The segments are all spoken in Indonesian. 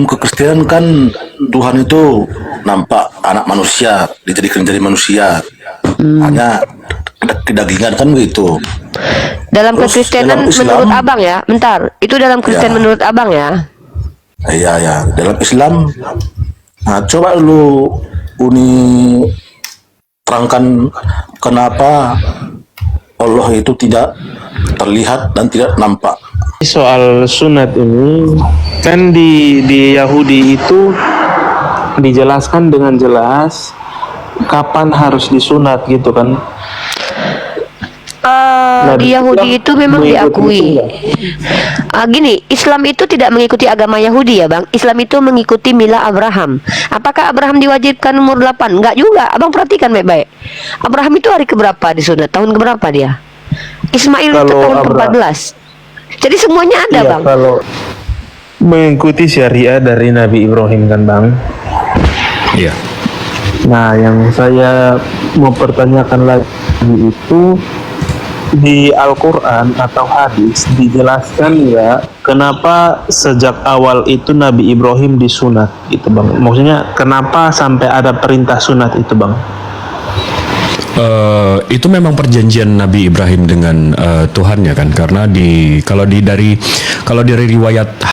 Kekristenan kan Tuhan itu nampak anak manusia, dijadikan jadi manusia. Hanya kedagingan kan begitu. Dalam Terus kekristenan dalam Islam, menurut abang ya, bentar, itu dalam Kristen ya, menurut abang ya. iya ya, dalam Islam, nah, coba lu Uni terangkan kenapa Allah itu tidak terlihat dan tidak nampak. Soal sunat ini kan di Yahudi itu dijelaskan dengan jelas kapan harus disunat gitu kan. Di Yahudi itu memang diakui. Gini, Islam itu tidak mengikuti agama Yahudi ya bang. Islam itu mengikuti mila Abraham. Apakah Abraham diwajibkan umur 8? Enggak juga. Abang perhatikan baik-baik. Abraham itu hari keberapa disunat? Tahun keberapa dia? Ismail itu tahun ke-14. Jadi semuanya ada bang. Kalau mengikuti syariat dari Nabi Ibrahim kan bang. Iya. Nah, yang saya mau pertanyakan lagi itu di Al-Quran atau hadis dijelaskan ya kenapa sejak awal itu Nabi Ibrahim disunat gitu bang. Maksudnya kenapa sampai ada perintah sunat itu bang? Itu memang perjanjian Nabi Ibrahim dengan Tuhannya kan, karena kalau dari riwayat.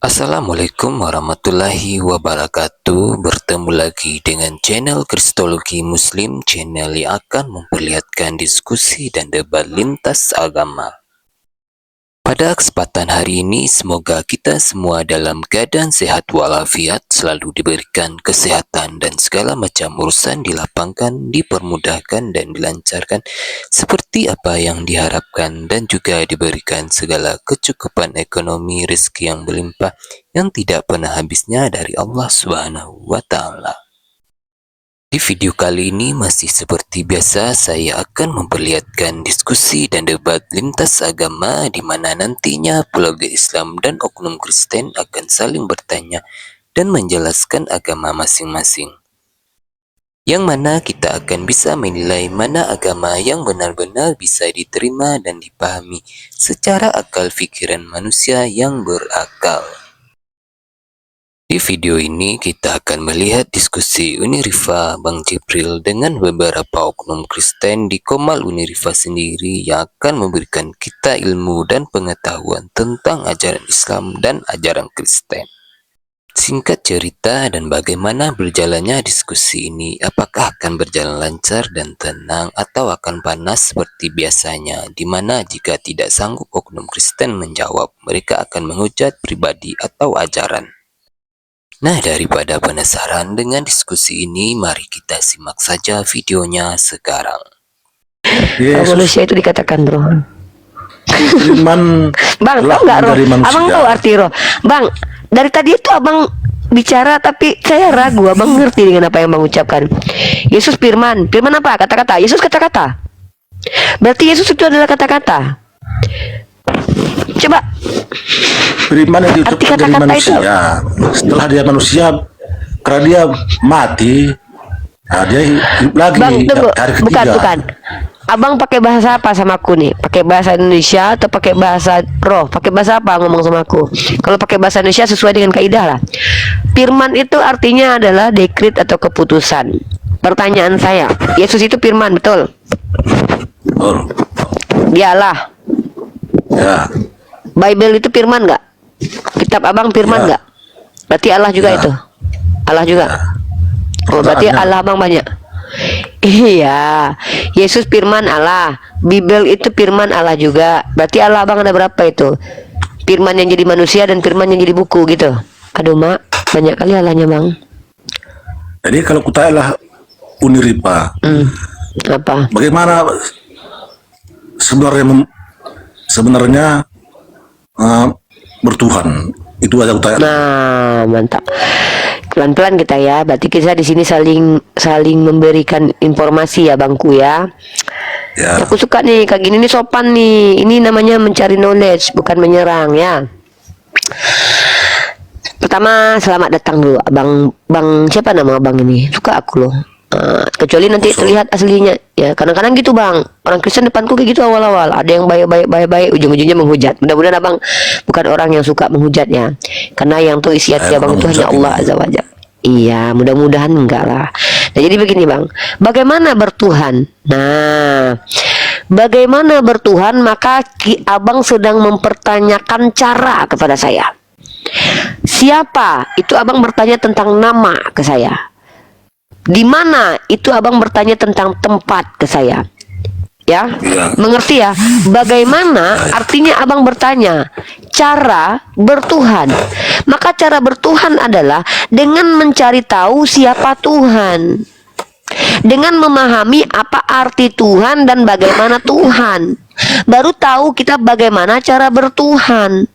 Assalamualaikum warahmatullahi wabarakatuh. Bertemu lagi dengan channel Kristologi Muslim, channel yang akan memperlihatkan diskusi dan debat lintas agama. Pada kesempatan hari ini, semoga kita semua dalam keadaan sehat walafiat, selalu diberikan kesehatan dan segala macam urusan dilapangkan, dipermudahkan dan dilancarkan seperti apa yang diharapkan, dan juga diberikan segala kecukupan ekonomi, rezeki yang berlimpah yang tidak pernah habisnya dari Allah Subhanahu wa Ta'ala. Di video kali ini masih seperti biasa, saya akan memperlihatkan diskusi dan debat lintas agama di mana nantinya pelogi Islam dan oknum Kristen akan saling bertanya dan menjelaskan agama masing-masing. Yang mana kita akan bisa menilai mana agama yang benar-benar bisa diterima dan dipahami secara akal pikiran manusia yang berakal. Di video ini kita akan melihat diskusi Unirifa Bang Jibril dengan beberapa oknum Kristen di Komal Unirifa sendiri yang akan memberikan kita ilmu dan pengetahuan tentang ajaran Islam dan ajaran Kristen. Singkat cerita dan bagaimana berjalannya diskusi ini, apakah akan berjalan lancar dan tenang atau akan panas seperti biasanya, di mana jika tidak sanggup oknum Kristen menjawab, mereka akan menghujat pribadi atau ajaran. Nah, daripada penasaran dengan diskusi ini, mari kita simak saja videonya sekarang. Manusia itu dikatakan roh. Firman Bang, tahu nggak roh? Abang tahu arti roh? Bang, dari tadi itu abang bicara tapi saya ragu abang ngerti dengan apa yang abang ucapkan. Yesus firman. Firman apa? Kata-kata. Yesus kata-kata. Berarti Yesus itu adalah kata-kata. Coba Firman yang arti diucapkan dari kata-kata itu. manusia. Setelah dia manusia, karena dia mati, nah dia hidup lagi. Bang, tunggu. Hari ketiga. Bukan. Abang pakai bahasa apa sama aku nih? Pakai bahasa Indonesia atau pakai bahasa roh? Pakai bahasa apa ngomong sama aku? Kalau pakai bahasa Indonesia sesuai dengan kaidah lah. Firman itu artinya adalah dekret atau keputusan. Pertanyaan saya, Yesus itu firman, betul? Oh, Dialah. ya. Bible itu firman nggak? Kitab abang firman Ya. nggak? Berarti Allah juga Ya. itu. Allah juga. Oh, berarti Ada. Allah abang banyak. Iya, Yesus firman Allah, Bible itu firman Allah juga. Berarti Allah abang ada berapa itu? Firman yang jadi manusia dan firman yang jadi buku gitu. Aduh mak, banyak kali Allahnya bang. Jadi kalau kutayalah Uniripa, Apa? bagaimana sebenarnya bertuhan? Itu aja kutanya. Nah, mantap. Pelan-pelan kita ya. Berarti kita di sini saling memberikan informasi ya bangku ya. Ya, Aku suka nih kayak gini nih, sopan nih. Ini namanya mencari knowledge, bukan menyerang ya. Pertama, selamat datang dulu Bang siapa nama abang ini? Suka aku loh. Kecuali nanti terlihat aslinya ya. Kadang-kadang gitu bang, orang Kristen depanku kayak gitu awal-awal. Ada yang baik, ujung-ujungnya menghujat. Mudah-mudahan abang bukan orang yang suka menghujat ya. Karena yang tuh isi hati abang itu hanya Allah Azza wa Jalla. Iya, mudah-mudahan enggak lah. Nah, jadi begini bang, bagaimana bertuhan? Nah, bagaimana bertuhan? Maka abang sedang mempertanyakan cara kepada saya. Siapa? Itu abang bertanya tentang nama ke saya. Di mana? Itu abang bertanya tentang tempat ke saya. Ya, mengerti ya? Bagaimana artinya abang bertanya cara bertuhan. Maka cara bertuhan adalah dengan mencari tahu siapa Tuhan, dengan memahami apa arti Tuhan dan bagaimana Tuhan, baru tahu kita bagaimana cara bertuhan.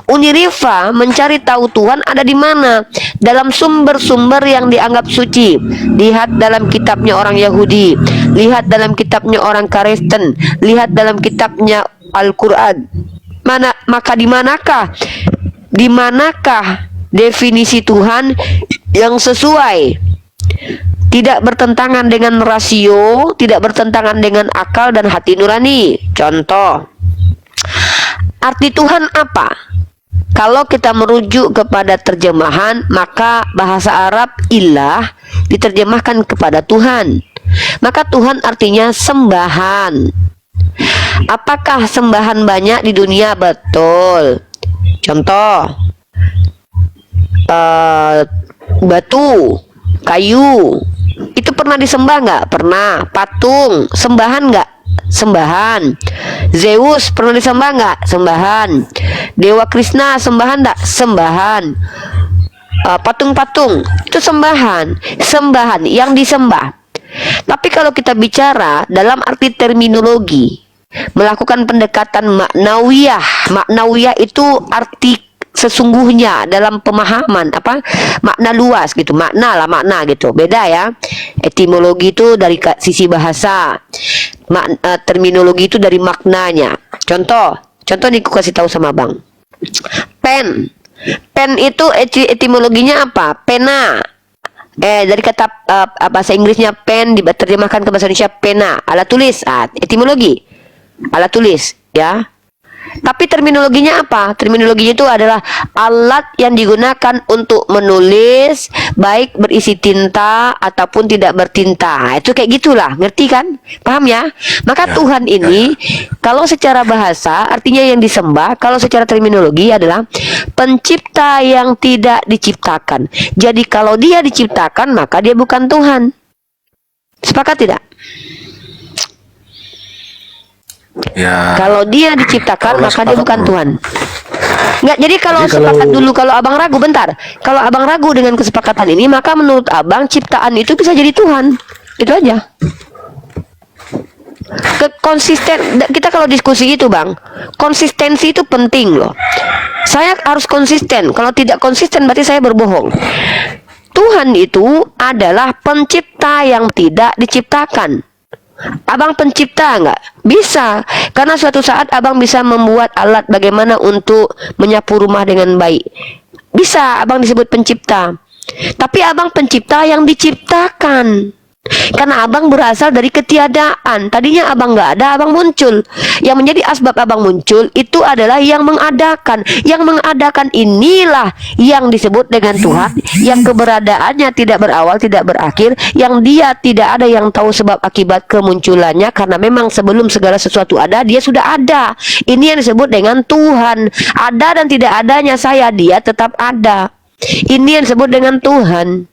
Unirifa mencari tahu Tuhan ada di mana? Dalam sumber-sumber yang dianggap suci. Lihat dalam kitabnya orang Yahudi, lihat dalam kitabnya orang Kristen, lihat dalam kitabnya Al-Quran. Maka di manakah definisi Tuhan yang sesuai? Tidak bertentangan dengan rasio, tidak bertentangan dengan akal dan hati nurani. Contoh, arti Tuhan apa? Kalau kita merujuk kepada terjemahan, maka bahasa Arab ilah diterjemahkan kepada Tuhan. Maka Tuhan artinya sembahan. Apakah sembahan banyak di dunia? Betul. Contoh, batu, kayu, itu pernah disembah nggak? Pernah. Patung, sembahan nggak? Sembahan. Zeus pernah disembah nggak? Sembahan. Dewa Krishna sembahan nggak? Sembahan. Patung-patung itu sembahan. Sembahan yang disembah. Tapi kalau kita bicara dalam arti terminologi, melakukan pendekatan maknawiyah itu arti sesungguhnya dalam pemahaman apa makna luas gitu, makna gitu, beda ya. Etimologi itu dari sisi bahasa, terminologi itu dari maknanya. Contoh nih aku kasih tahu sama bang. Pen itu etimologinya apa? Pena. Dari kata bahasa Inggrisnya pen diterjemahkan ke bahasa Indonesia pena, alat tulis. Etimologi alat tulis ya. Tapi terminologinya apa? Terminologinya itu adalah alat yang digunakan untuk menulis, baik berisi tinta ataupun tidak bertinta. Itu kayak gitulah, ngerti kan? Paham ya? Maka Tuhan ini, kalau secara bahasa artinya yang disembah, kalau secara terminologi adalah pencipta yang tidak diciptakan. Jadi kalau dia diciptakan, maka dia bukan Tuhan. Sepakat tidak? ya. Kalau dia diciptakan, maka dia bukan Tuhan. Nggak, jadi kalau sepakat dulu, kalau abang ragu, bentar. Kalau abang ragu dengan kesepakatan ini, maka menurut abang ciptaan itu bisa jadi Tuhan. Itu aja. Konsisten, kita kalau diskusi itu bang, konsistensi itu penting loh. Saya harus konsisten. Kalau tidak konsisten berarti saya berbohong. Tuhan itu adalah pencipta yang tidak diciptakan. Abang pencipta nggak? Bisa, karena suatu saat abang bisa membuat alat bagaimana untuk menyapu rumah dengan baik. Bisa, abang disebut pencipta. Tapi abang pencipta yang diciptakan. Karena abang berasal dari ketiadaan. Tadinya abang nggak ada, abang muncul. Yang menjadi asbab abang muncul itu adalah yang mengadakan. Yang mengadakan inilah yang disebut dengan Tuhan, yang keberadaannya tidak berawal, tidak berakhir, yang dia tidak ada yang tahu sebab akibat kemunculannya, karena memang sebelum segala sesuatu ada, dia sudah ada. Ini yang disebut dengan Tuhan. Ada dan tidak adanya saya, dia tetap ada. Ini yang disebut dengan Tuhan.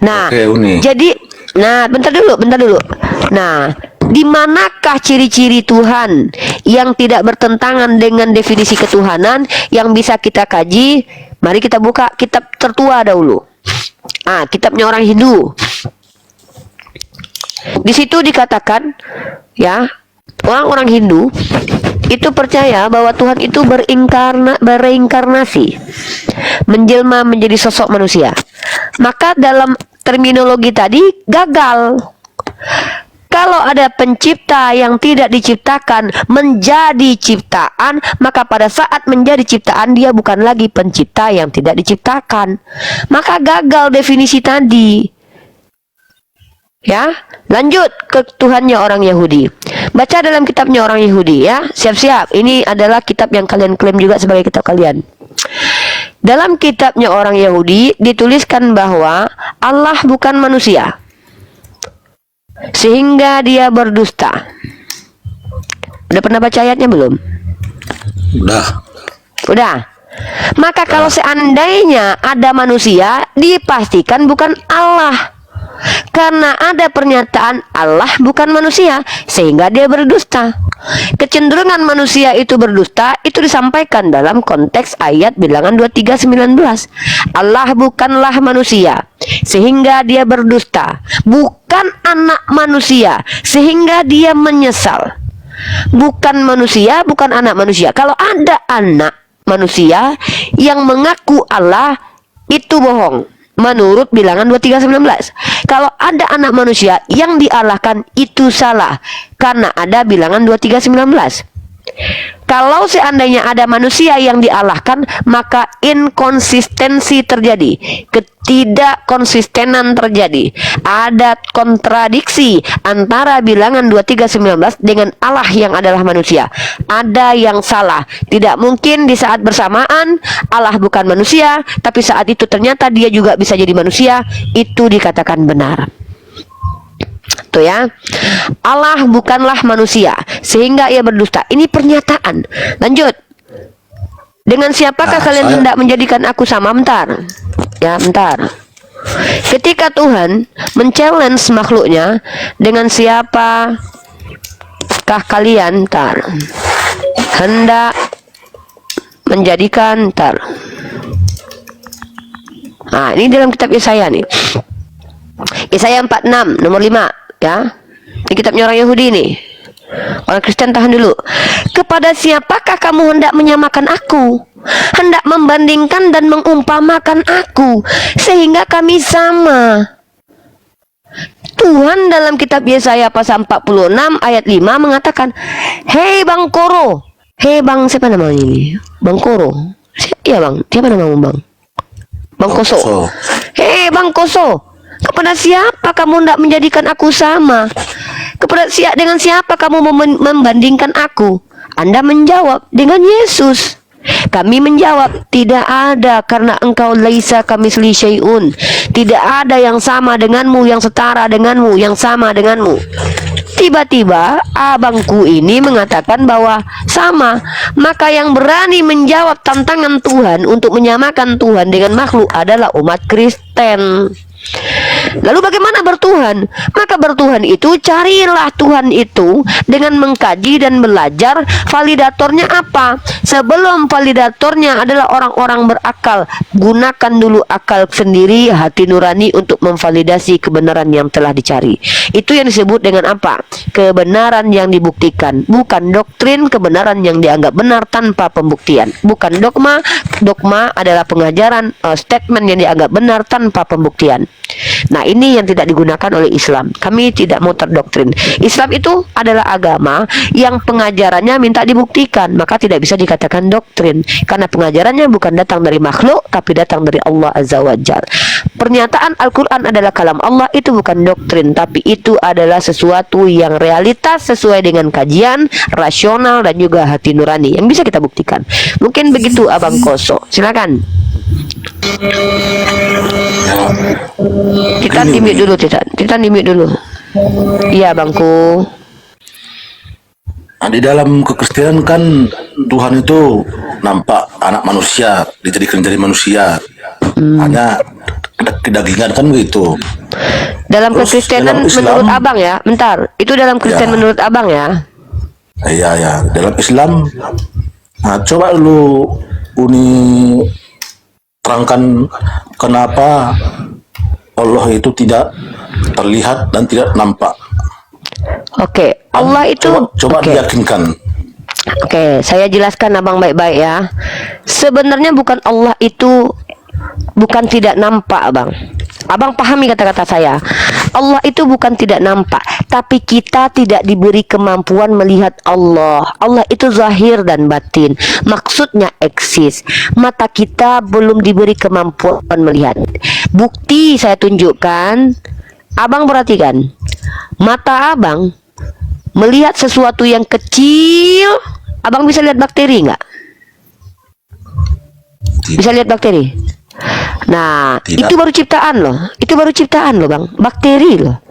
Nah, Oke, Uni. jadi, nah, bentar dulu. Nah, di manakah ciri-ciri Tuhan yang tidak bertentangan dengan definisi ketuhanan yang bisa kita kaji? Mari kita buka kitab tertua dahulu. Kitabnya orang Hindu. Di situ dikatakan, ya, orang-orang Hindu itu percaya bahwa Tuhan itu bereinkarnasi, menjelma menjadi sosok manusia. Maka dalam terminologi tadi gagal. Kalau ada pencipta yang tidak diciptakan menjadi ciptaan, maka pada saat menjadi ciptaan dia bukan lagi pencipta yang tidak diciptakan. Maka gagal definisi tadi. Ya, lanjut ke Tuhannya orang Yahudi. Baca dalam kitabnya orang Yahudi, ya. Siap-siap. Ini adalah kitab yang kalian klaim juga sebagai kitab kalian. Dalam kitabnya orang Yahudi dituliskan bahwa Allah bukan manusia, sehingga dia berdusta. Udah pernah baca ayatnya belum? Udah. Maka kalau seandainya ada manusia, dipastikan bukan Allah. Karena ada pernyataan Allah bukan manusia, sehingga dia berdusta. Kecenderungan manusia itu berdusta itu disampaikan dalam konteks ayat bilangan 23:19. Allah bukanlah manusia, sehingga dia berdusta. Bukan anak manusia, sehingga dia menyesal. Bukan manusia, bukan anak manusia. Kalau ada anak manusia yang mengaku Allah, itu bohong. Menurut bilangan 23:19. Kalau ada anak manusia yang dialahkan, itu salah. Karena ada bilangan 23:19. Kalau seandainya ada manusia yang dialahkan, maka inkonsistensi terjadi, ketidakkonsistenan terjadi. Ada kontradiksi antara bilangan 23:19 dengan Allah yang adalah manusia. Ada yang salah. Tidak mungkin di saat bersamaan Allah bukan manusia, tapi saat itu ternyata dia juga bisa jadi manusia. Itu dikatakan benar. Tuh ya, Allah bukanlah manusia, sehingga ia berdusta. Ini pernyataan. Lanjut. Dengan siapakah kalian hendak menjadikan aku sama? Bentar. Ya, bentar. Ketika Tuhan men-challenge makhluknya, dengan siapakah kalian hendak menjadikan ini dalam kitab Yesaya nih. Yesaya 46 nomor 5. Ya, ini kitabnya orang Yahudi nih. Orang Kristen tahan dulu. Kepada siapakah kamu hendak menyamakan aku? Hendak membandingkan dan mengumpamakan aku, sehingga kami sama. Tuhan dalam kitab Yesaya pasal 46 ayat 5 mengatakan, "Hei Bang Koro." Hei Bang, siapa namanya ini? Bang Koro. Iya Bang, siapa nama Bang? Bang Koso. Hei Bang Koso. Kepada siapa kamu hendak menjadikan aku sama? Dengan siapa kamu membandingkan aku? Anda menjawab, dengan Yesus. Kami menjawab, tidak ada, karena engkau laisa kamitsli syai'un. Tidak ada yang sama denganmu, yang setara denganmu, yang sama denganmu. Tiba-tiba abangku ini mengatakan bahwa sama. Maka yang berani menjawab tantangan Tuhan untuk menyamakan Tuhan dengan makhluk adalah umat Kristen. Lalu bagaimana bertuhan? Maka bertuhan itu, carilah Tuhan itu dengan mengkaji dan belajar validatornya apa. Sebelum validatornya adalah orang-orang berakal, gunakan dulu akal sendiri, hati nurani untuk memvalidasi kebenaran yang telah dicari. Itu yang disebut dengan apa? Kebenaran yang dibuktikan. Bukan doktrin, kebenaran yang dianggap benar tanpa pembuktian. Bukan dogma. Dogma adalah pengajaran, statement yang dianggap benar tanpa pembuktian. Nah, ini yang tidak digunakan oleh Islam. Kami tidak mau terdoktrin. Islam itu adalah agama yang pengajarannya minta dibuktikan, maka tidak bisa dikatakan doktrin, karena pengajarannya bukan datang dari makhluk, tapi datang dari Allah Azza wa Jalla. Pernyataan Al-Quran adalah kalam Allah, itu bukan doktrin, tapi itu adalah sesuatu yang realitas sesuai dengan kajian rasional dan juga hati nurani yang bisa kita buktikan. Mungkin begitu Abang Koso. Silakan. Kita dimik dulu, kita dimik dulu. Iya Bangku. Nah, di dalam kekristenan kan Tuhan itu nampak anak manusia, dijadikan jadi manusia. hanya kedagingan kan begitu. Dalam Terus kekristenan dalam Islam- menurut abang ya, bentar, itu dalam Kristen Ya. menurut abang ya. Iya ya, dalam Islam, nah, coba lu Uni terangkan kenapa Allah itu tidak terlihat dan tidak nampak. Oke, Allah itu Coba oke. diyakinkan. Oke, saya jelaskan abang baik-baik ya. Sebenarnya bukan Allah itu bukan tidak nampak, abang. Abang pahami kata-kata saya. Allah itu bukan tidak nampak, tapi kita tidak diberi kemampuan melihat Allah. Allah itu zahir dan batin. Maksudnya eksis. Mata kita belum diberi kemampuan melihat. Bukti saya tunjukkan. Abang perhatikan. Mata abang melihat sesuatu yang kecil, abang bisa lihat bakteri nggak? Bisa lihat bakteri? Nah, Tidak. itu baru ciptaan loh. Itu baru ciptaan loh, bang. Bakteri loh.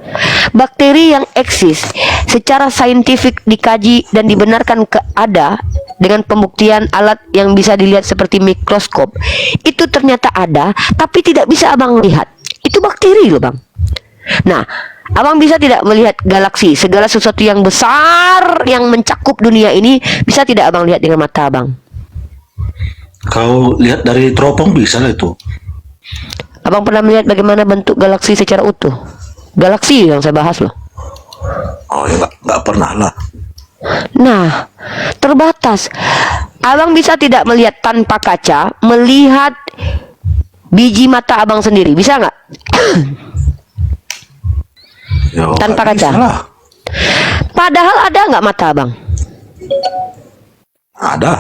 Bakteri yang eksis secara saintifik dikaji dan dibenarkan ada dengan pembuktian alat yang bisa dilihat seperti mikroskop. Itu ternyata ada, tapi tidak bisa abang lihat. Itu bakteri loh, bang. Nah, abang bisa tidak melihat galaksi, segala sesuatu yang besar yang mencakup dunia ini, bisa tidak abang lihat dengan mata abang? Kau lihat dari teropong bisa lah itu. Abang pernah melihat bagaimana bentuk galaksi secara utuh? Galaksi yang saya bahas loh. Oh ya, nggak pernah lah. Nah, terbatas. Abang bisa tidak melihat tanpa kaca, melihat biji mata abang sendiri, bisa nggak? Ya, Tanpa nggak kaca. bisa lah. Padahal ada nggak mata abang? Ada.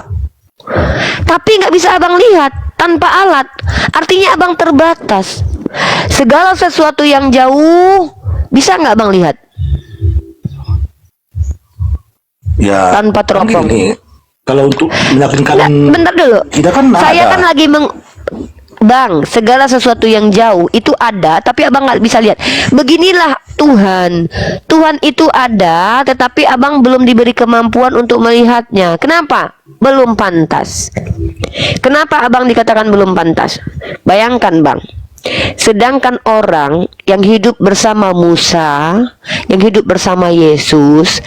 Tapi nggak bisa abang lihat tanpa alat. Artinya abang terbatas. Segala sesuatu yang jauh bisa nggak abang lihat Ya. tanpa teropong? Gini, kalau untuk meyakinkan Nggak, bentar dulu. kita kan Saya ada. kan lagi Bang, segala sesuatu yang jauh itu ada, tapi abang nggak bisa lihat. Beginilah Tuhan. Tuhan itu ada, tetapi abang belum diberi kemampuan untuk melihatnya. Kenapa? Belum pantas. Kenapa abang dikatakan belum pantas? Bayangkan, bang. Sedangkan orang yang hidup bersama Musa, yang hidup bersama Yesus,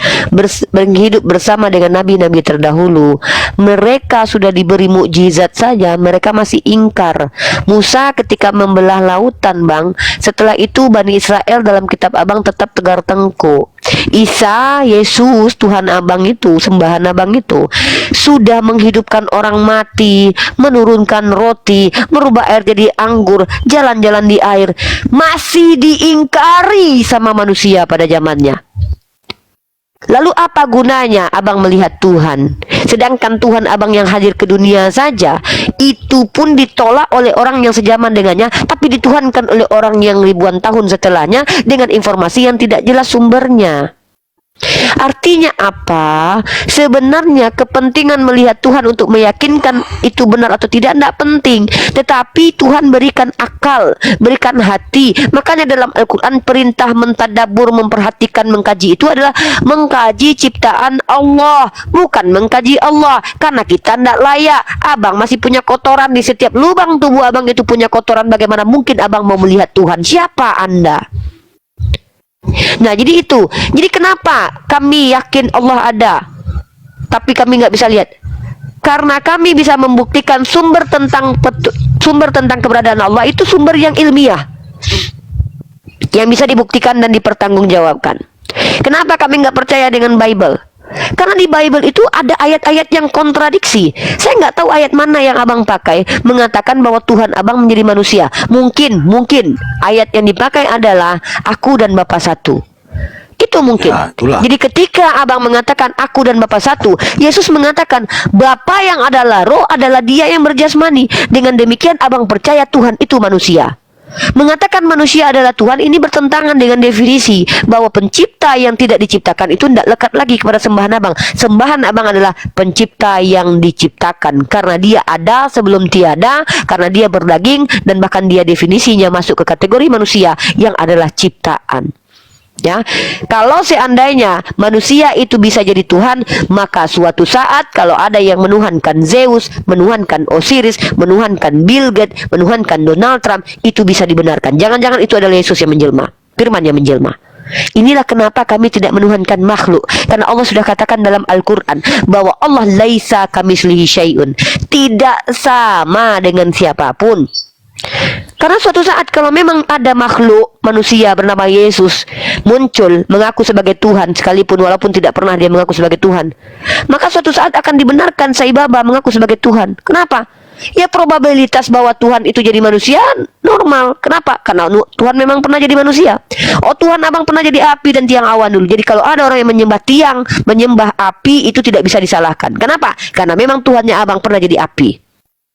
yang hidup bersama dengan nabi-nabi terdahulu, mereka sudah diberi mukjizat saja, mereka masih ingkar. Musa ketika membelah lautan, bang, setelah itu Bani Israel dalam kitab abang tetap tegar tengkuk. Isa, Yesus, Tuhan abang itu, sembahan abang itu, sudah menghidupkan orang mati, menurunkan roti, merubah air jadi anggur, jalan-jalan di air, masih diingkari sama manusia pada zamannya. Lalu apa gunanya abang melihat Tuhan? Sedangkan Tuhan abang yang hadir ke dunia saja, itu pun ditolak oleh orang yang sejaman dengannya, tapi dituhankan oleh orang yang ribuan tahun setelahnya dengan informasi yang tidak jelas sumbernya. Artinya apa? Sebenarnya kepentingan melihat Tuhan untuk meyakinkan itu benar atau tidak penting, tetapi Tuhan berikan akal, berikan hati. Makanya dalam Al-Quran perintah mentadabur, memperhatikan, mengkaji itu adalah mengkaji ciptaan Allah, bukan mengkaji Allah. Karena kita tidak layak. Abang masih punya kotoran di setiap lubang tubuh abang itu punya kotoran. Bagaimana mungkin abang mau melihat Tuhan? Siapa Anda? Nah, jadi itu. Jadi kenapa kami yakin Allah ada, tapi kami nggak bisa lihat? Karena kami bisa membuktikan sumber tentang keberadaan Allah itu sumber yang ilmiah, yang bisa dibuktikan dan dipertanggungjawabkan. Kenapa kami nggak percaya dengan Bible? Karena di Bible itu ada ayat-ayat yang kontradiksi. Saya nggak tahu ayat mana yang abang pakai mengatakan bahwa Tuhan abang menjadi manusia. Mungkin ayat yang dipakai adalah aku dan Bapa satu. Itu mungkin. Ya, itulah. Jadi ketika abang mengatakan aku dan Bapa satu, Yesus mengatakan Bapa yang adalah roh adalah dia yang berjasmani. Dengan demikian abang percaya Tuhan itu manusia. Mengatakan manusia adalah Tuhan ini bertentangan dengan definisi bahwa pencipta yang tidak diciptakan itu tidak lekat lagi kepada sembahan abang. Sembahan abang adalah pencipta yang diciptakan, karena dia ada sebelum tiada, karena dia berdaging, dan bahkan dia definisinya masuk ke kategori manusia yang adalah ciptaan. Ya, kalau seandainya manusia itu bisa jadi Tuhan, maka suatu saat kalau ada yang menuhankan Zeus, menuhankan Osiris, menuhankan Bill Gates, menuhankan Donald Trump, itu bisa dibenarkan. Jangan-jangan itu adalah Yesus yang menjelma, firman yang menjelma. Inilah kenapa kami tidak menuhankan makhluk, karena Allah sudah katakan dalam Al-Quran bahwa Allah laisa kamitslihi syai'un, tidak sama dengan siapapun. Karena suatu saat kalau memang ada makhluk manusia bernama Yesus muncul mengaku sebagai Tuhan, sekalipun walaupun tidak pernah dia mengaku sebagai Tuhan, maka suatu saat akan dibenarkan Sai Baba mengaku sebagai Tuhan. Kenapa? Ya probabilitas bahwa Tuhan itu jadi manusia normal. Kenapa? Karena Tuhan memang pernah jadi manusia. Oh, Tuhan abang pernah jadi api dan tiang awan dulu. Jadi kalau ada orang yang menyembah tiang, menyembah api, itu tidak bisa disalahkan. Kenapa? Karena memang Tuhannya abang pernah jadi api.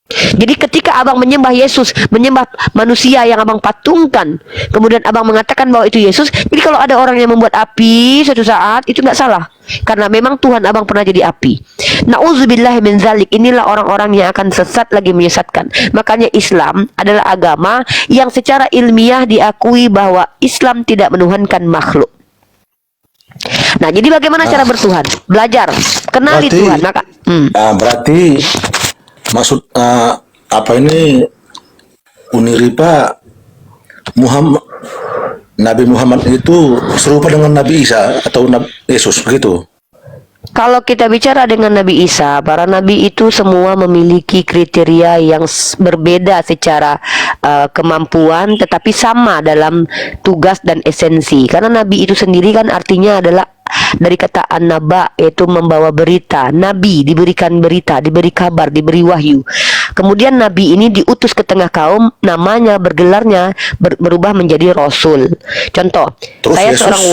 Jadi ketika abang menyembah Yesus, menyembah manusia yang abang patungkan, kemudian abang mengatakan bahwa itu Yesus, jadi kalau ada orang yang membuat api suatu saat, itu nggak salah, karena memang Tuhan abang pernah jadi api. Nauzubillahi min dzalik. Inilah orang-orang yang akan sesat lagi menyesatkan. Makanya Islam adalah agama yang secara ilmiah diakui bahwa Islam tidak menuhankan makhluk. Nah, jadi bagaimana cara bertuhan? Belajar, kenali Berarti- Tuhan. Maka Berarti maksud apa ini Uniripa Muhammad, Nabi Muhammad itu serupa dengan Nabi Isa atau Nabi Yesus begitu? kalau kita bicara dengan Nabi Isa, para nabi itu semua memiliki kriteria yang berbeda secara kemampuan, tetapi sama dalam tugas dan esensi. Karena nabi itu sendiri kan artinya adalah dari kata an-naba, yaitu membawa berita. Nabi diberikan berita, diberi kabar, diberi wahyu. Kemudian nabi ini diutus ke tengah kaum, namanya, bergelarnya berubah menjadi rasul. Contoh, Terus saya Yesus? seorang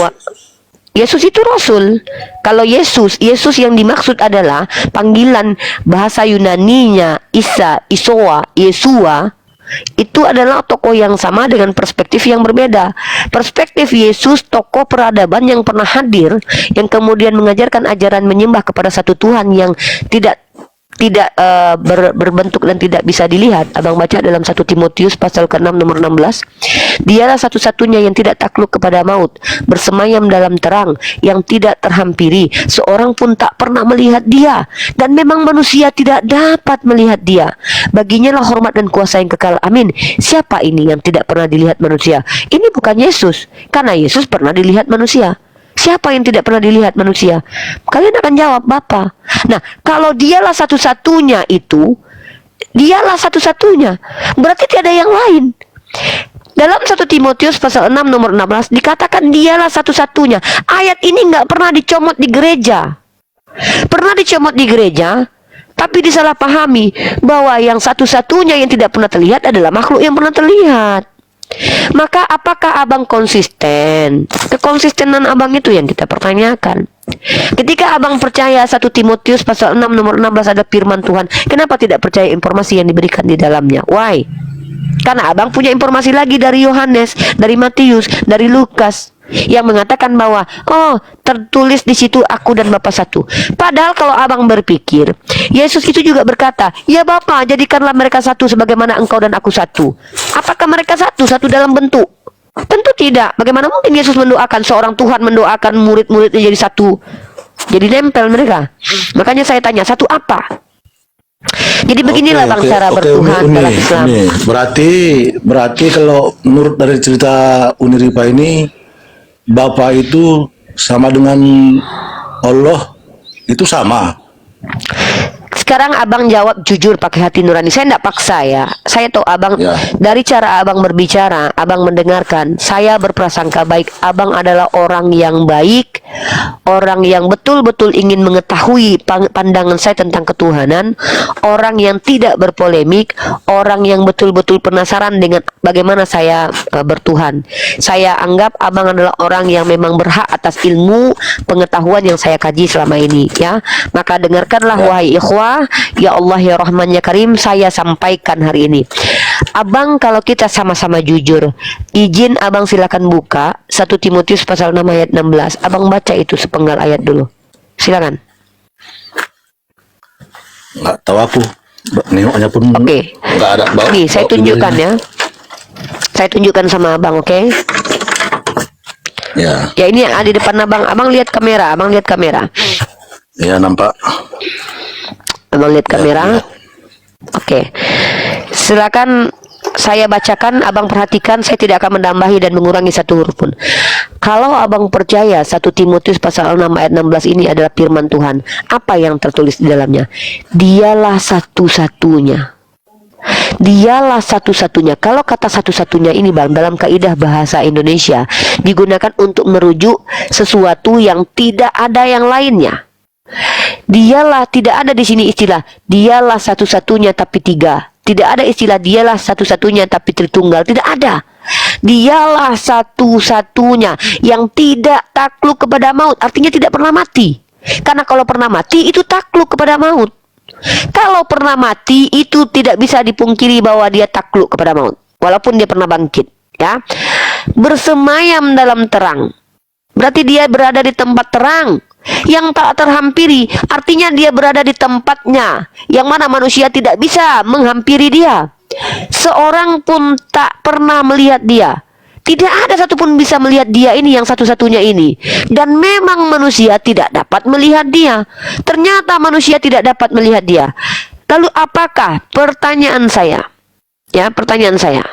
Yesus itu rasul. Kalau Yesus yang dimaksud adalah panggilan bahasa Yunaninya Isa, Isoa, Yesua. Itu adalah tokoh yang sama dengan perspektif yang berbeda. Perspektif Yesus, tokoh peradaban yang pernah hadir, yang kemudian mengajarkan ajaran menyembah kepada satu Tuhan yang tidak berbentuk dan tidak bisa dilihat. Abang baca dalam 1 Timotius pasal ke-6 nomor 16. Dialah satu-satunya yang tidak takluk kepada maut, bersemayam dalam terang yang tidak terhampiri, seorang pun tak pernah melihat dia, dan memang manusia tidak dapat melihat dia. Baginya lah hormat dan kuasa yang kekal. Amin. Siapa ini yang tidak pernah dilihat manusia? Ini bukan Yesus, karena Yesus pernah dilihat manusia. Siapa yang tidak pernah dilihat manusia? Kalian akan jawab, Bapa. Nah, kalau dialah satu-satunya itu, dialah satu-satunya, berarti tiada yang lain. Dalam 1 Timotius pasal 6 nomor 16 dikatakan dialah satu-satunya. Ayat ini nggak pernah dicomot di gereja. Pernah dicomot di gereja, tapi disalahpahami bahwa yang satu-satunya yang tidak pernah terlihat adalah makhluk yang pernah terlihat. Maka apakah abang konsisten? Kekonsistenan abang itu yang kita pertanyakan. Ketika abang percaya 1 Timotius pasal 6 nomor 16 ada firman Tuhan, kenapa tidak percaya informasi yang diberikan di dalamnya? Why? Karena abang punya informasi lagi dari Yohanes, dari Matius, dari Lukas, yang mengatakan bahwa tertulis di situ aku dan Bapa satu. Padahal kalau abang berpikir, Yesus itu juga berkata, ya Bapa, jadikanlah mereka satu sebagaimana engkau dan aku satu. Apakah mereka satu dalam bentuk? Tentu tidak. Bagaimana mungkin Yesus mendoakan, seorang Tuhan mendoakan murid-muridnya jadi satu, jadi nempel mereka? Makanya saya tanya, satu apa? Jadi beginilah bang cara bertuhan dalam Islam. Berarti kalau menurut dari cerita Uniripa ini, Bapa itu sama dengan Allah, itu sama. Sekarang abang jawab jujur pakai hati nurani. Saya tidak paksa ya. Saya tahu abang dari cara abang berbicara, abang mendengarkan. Saya berprasangka baik. Abang adalah orang yang baik, orang yang betul-betul ingin mengetahui pandangan saya tentang ketuhanan, orang yang tidak berpolemik, orang yang betul-betul penasaran dengan bagaimana saya bertuhan. Saya anggap abang adalah orang yang memang berhak atas ilmu pengetahuan yang saya kaji selama ini ya. Maka dengarkanlah wahai ikhwah, ya Allah ya Rahman ya Karim, saya sampaikan hari ini. Abang kalau kita sama-sama jujur, izin abang silakan buka 1 Timotius pasal 6 ayat 16. Abang baca itu sepenggal ayat dulu. Silakan. Nggak tahu aku. Nengoknya pun nggak ada. Nih, saya tunjukkan ya. Saya tunjukkan sama abang, oke? Ya, Ya ini yang ada di depan abang. Abang lihat kamera. Abang lihat kamera. ya nampak. Abang lihat kamera. Ya. Oke. Silakan saya bacakan, abang perhatikan, saya tidak akan menambahi dan mengurangi satu huruf pun. Kalau abang percaya 1 Timotius pasal 6 ayat 16 ini adalah firman Tuhan, apa yang tertulis di dalamnya? Dialah satu-satunya. Dialah satu-satunya. Kalau kata satu-satunya ini bang, dalam kaidah bahasa Indonesia digunakan untuk merujuk sesuatu yang tidak ada yang lainnya. Dialah, tidak ada di sini istilah dialah satu-satunya tapi tiga. Tidak ada istilah dialah satu-satunya tapi tritunggal. Tidak ada. Dialah satu-satunya yang tidak takluk kepada maut. Artinya tidak pernah mati. Karena kalau pernah mati itu takluk kepada maut. Kalau pernah mati itu tidak bisa dipungkiri bahwa dia takluk kepada maut. Walaupun dia pernah bangkit. Ya, bersemayam dalam terang. Berarti dia berada di tempat terang yang tak terhampiri. Artinya dia berada di tempatnya yang mana manusia tidak bisa menghampiri dia. Seorang pun tak pernah melihat dia. Tidak ada satupun bisa melihat dia ini yang satu-satunya ini. Dan memang manusia tidak dapat melihat dia. Ternyata manusia tidak dapat melihat dia. Lalu apakah pertanyaan saya? Ya, pertanyaan saya.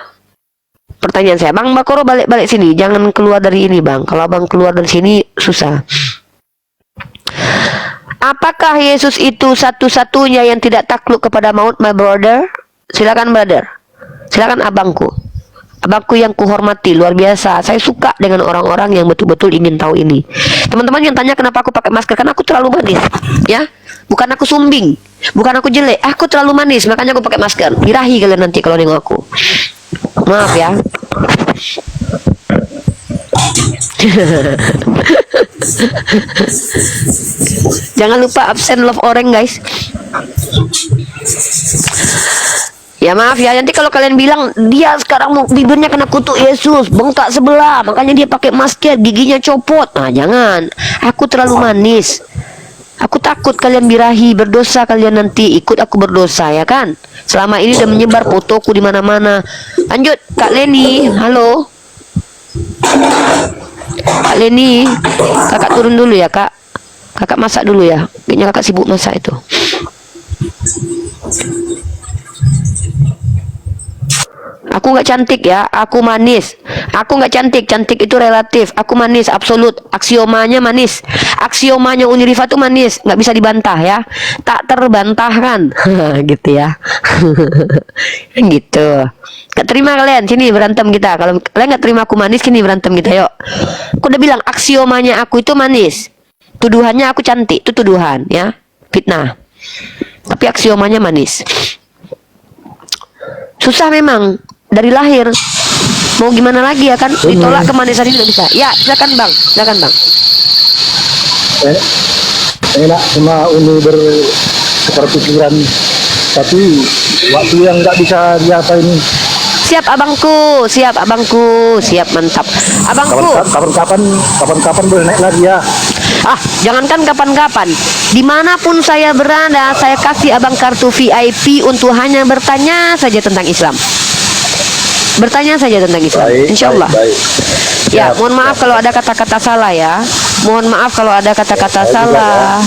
Bang Bakoro balik sini. Jangan keluar dari ini bang. Kalau bang keluar dari sini susah. Apakah Yesus itu satu-satunya yang tidak takluk kepada maut, my brother? Silakan brother. Silakan abangku. Abangku yang kuhormati, luar biasa. Saya suka dengan orang-orang yang betul-betul ingin tahu ini. Teman-teman yang tanya kenapa aku pakai masker, karena aku terlalu manis, ya. Bukan aku sumbing, bukan aku jelek. Aku terlalu manis, makanya aku pakai masker. Birahi kalian nanti kalau nengok aku. Maaf ya. Jangan lupa absen love orang guys. Ya maaf ya, nanti kalau kalian bilang dia sekarang bibirnya kena kutuk Yesus, bengkak sebelah, makanya dia pakai masker, giginya copot. Nah jangan, aku terlalu manis. Aku takut kalian birahi, berdosa kalian nanti ikut aku berdosa ya kan. Selama ini udah menyebar fotoku di mana-mana. Lanjut, Kak Leni, halo. Kak Leni, kakak turun dulu ya kak. Kakak masak dulu ya. Kayaknya kakak sibuk masak itu. Aku nggak cantik ya, aku manis. Aku nggak cantik, cantik itu relatif. Aku manis, absolut. Aksiomanya manis. Aksiomanya Uniriva tuh manis, nggak bisa dibantah ya. Tak terbantahkan, gitu ya. Gitu. Gak terima kalian, sini berantem kita. Kalau kalian nggak terima aku manis, sini berantem kita, yuk. Aku udah bilang aksiomanya aku itu manis. Tuduhannya aku cantik, itu tuduhan ya, fitnah. Tapi aksiomanya manis. Susah memang. Dari lahir mau gimana lagi ya kan, ditolak kemanisan ini tidak bisa. Ya silakan bang, silakan bang. Enak cuma Uni berpikiran, tapi waktu yang nggak bisa diapa ini. Siap abangku, siap mantap. Abangku. Kapan boleh naik lagi ya? Ah, jangankan kapan-kapan. Dimanapun saya berada, saya kasih abang kartu VIP untuk hanya bertanya saja tentang Islam. Bertanya saja tentang Islam, insya Allah. Ya, mohon maaf kalau ada kata-kata salah ya. Mohon maaf kalau ada kata-kata salah.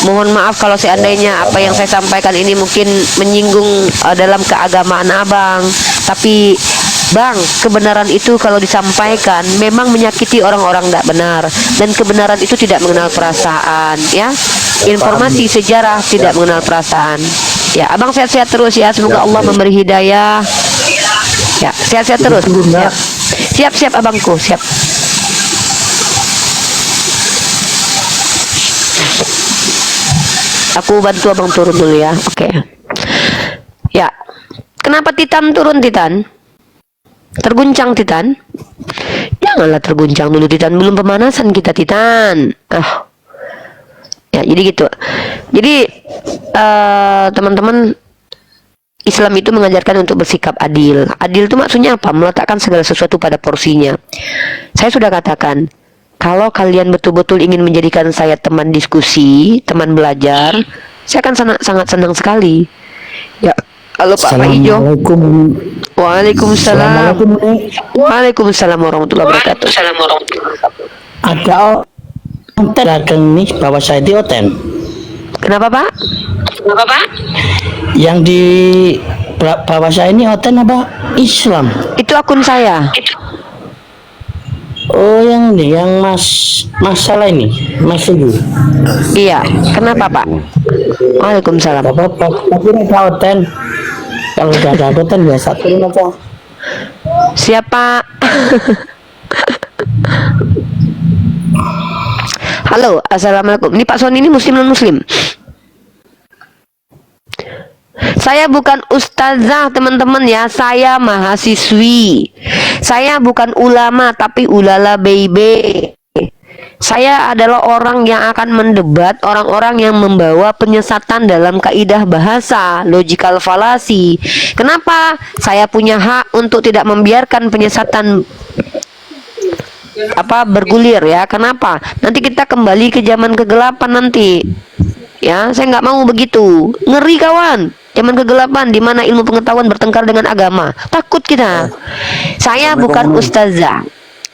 Mohon maaf kalau seandainya apa yang saya sampaikan ini mungkin menyinggung dalam keagamaan abang. Tapi bang, kebenaran itu kalau disampaikan memang menyakiti orang-orang tidak benar. Dan kebenaran itu tidak mengenal perasaan ya. Informasi sejarah tidak mengenal perasaan. Ya, abang sehat-sehat terus ya. Semoga Allah memberi hidayah. Ya, sehat-sehat terus. Ya. Siap-siap abangku, siap. Aku bantu abang turun dulu ya. Oke. Ya. Kenapa Titan turun Titan? Terguncang Titan? Janganlah terguncang dulu Titan, belum pemanasan kita Titan. Ya, jadi gitu. Jadi teman-teman, Islam itu mengajarkan untuk bersikap adil. Adil itu maksudnya apa? Meletakkan segala sesuatu pada porsinya. Saya sudah katakan, kalau kalian betul-betul ingin menjadikan saya teman diskusi, teman belajar, saya akan sangat senang sekali. Ya, Halo Pak Ijo. Assalamualaikum. Waalaikumsalam. Assalamualaikum, Nek. Waalaikumsalam warahmatullahi wabarakatuh. Ada oten dagang nih bawa saya di oten. Kenapa Pak? Yang di bawah saya ini oten apa Islam? Itu akun saya. Oh, yang ini, yang masalah ini, Mas itu. Iya. Kenapa Pak? Waalaikumsalam. Bapak, tapi ada oten. Kalau udah ada oten biasa turun aja. Siapa? Halo, assalamualaikum. Ini Pak Sony ini muslim non muslim? Saya bukan ustazah teman-teman ya, saya mahasiswi. Saya bukan ulama tapi ulala baby. Saya adalah orang yang akan mendebat orang-orang yang membawa penyesatan dalam kaidah bahasa, logical fallacy. Kenapa? Saya punya hak untuk tidak membiarkan penyesatan bergulir ya. Kenapa? Nanti kita kembali ke zaman kegelapan nanti. Ya, saya nggak mau begitu. Ngeri kawan. Zaman kegelapan di mana ilmu pengetahuan bertengkar dengan agama. Takut kita. Saya bukan ustazah.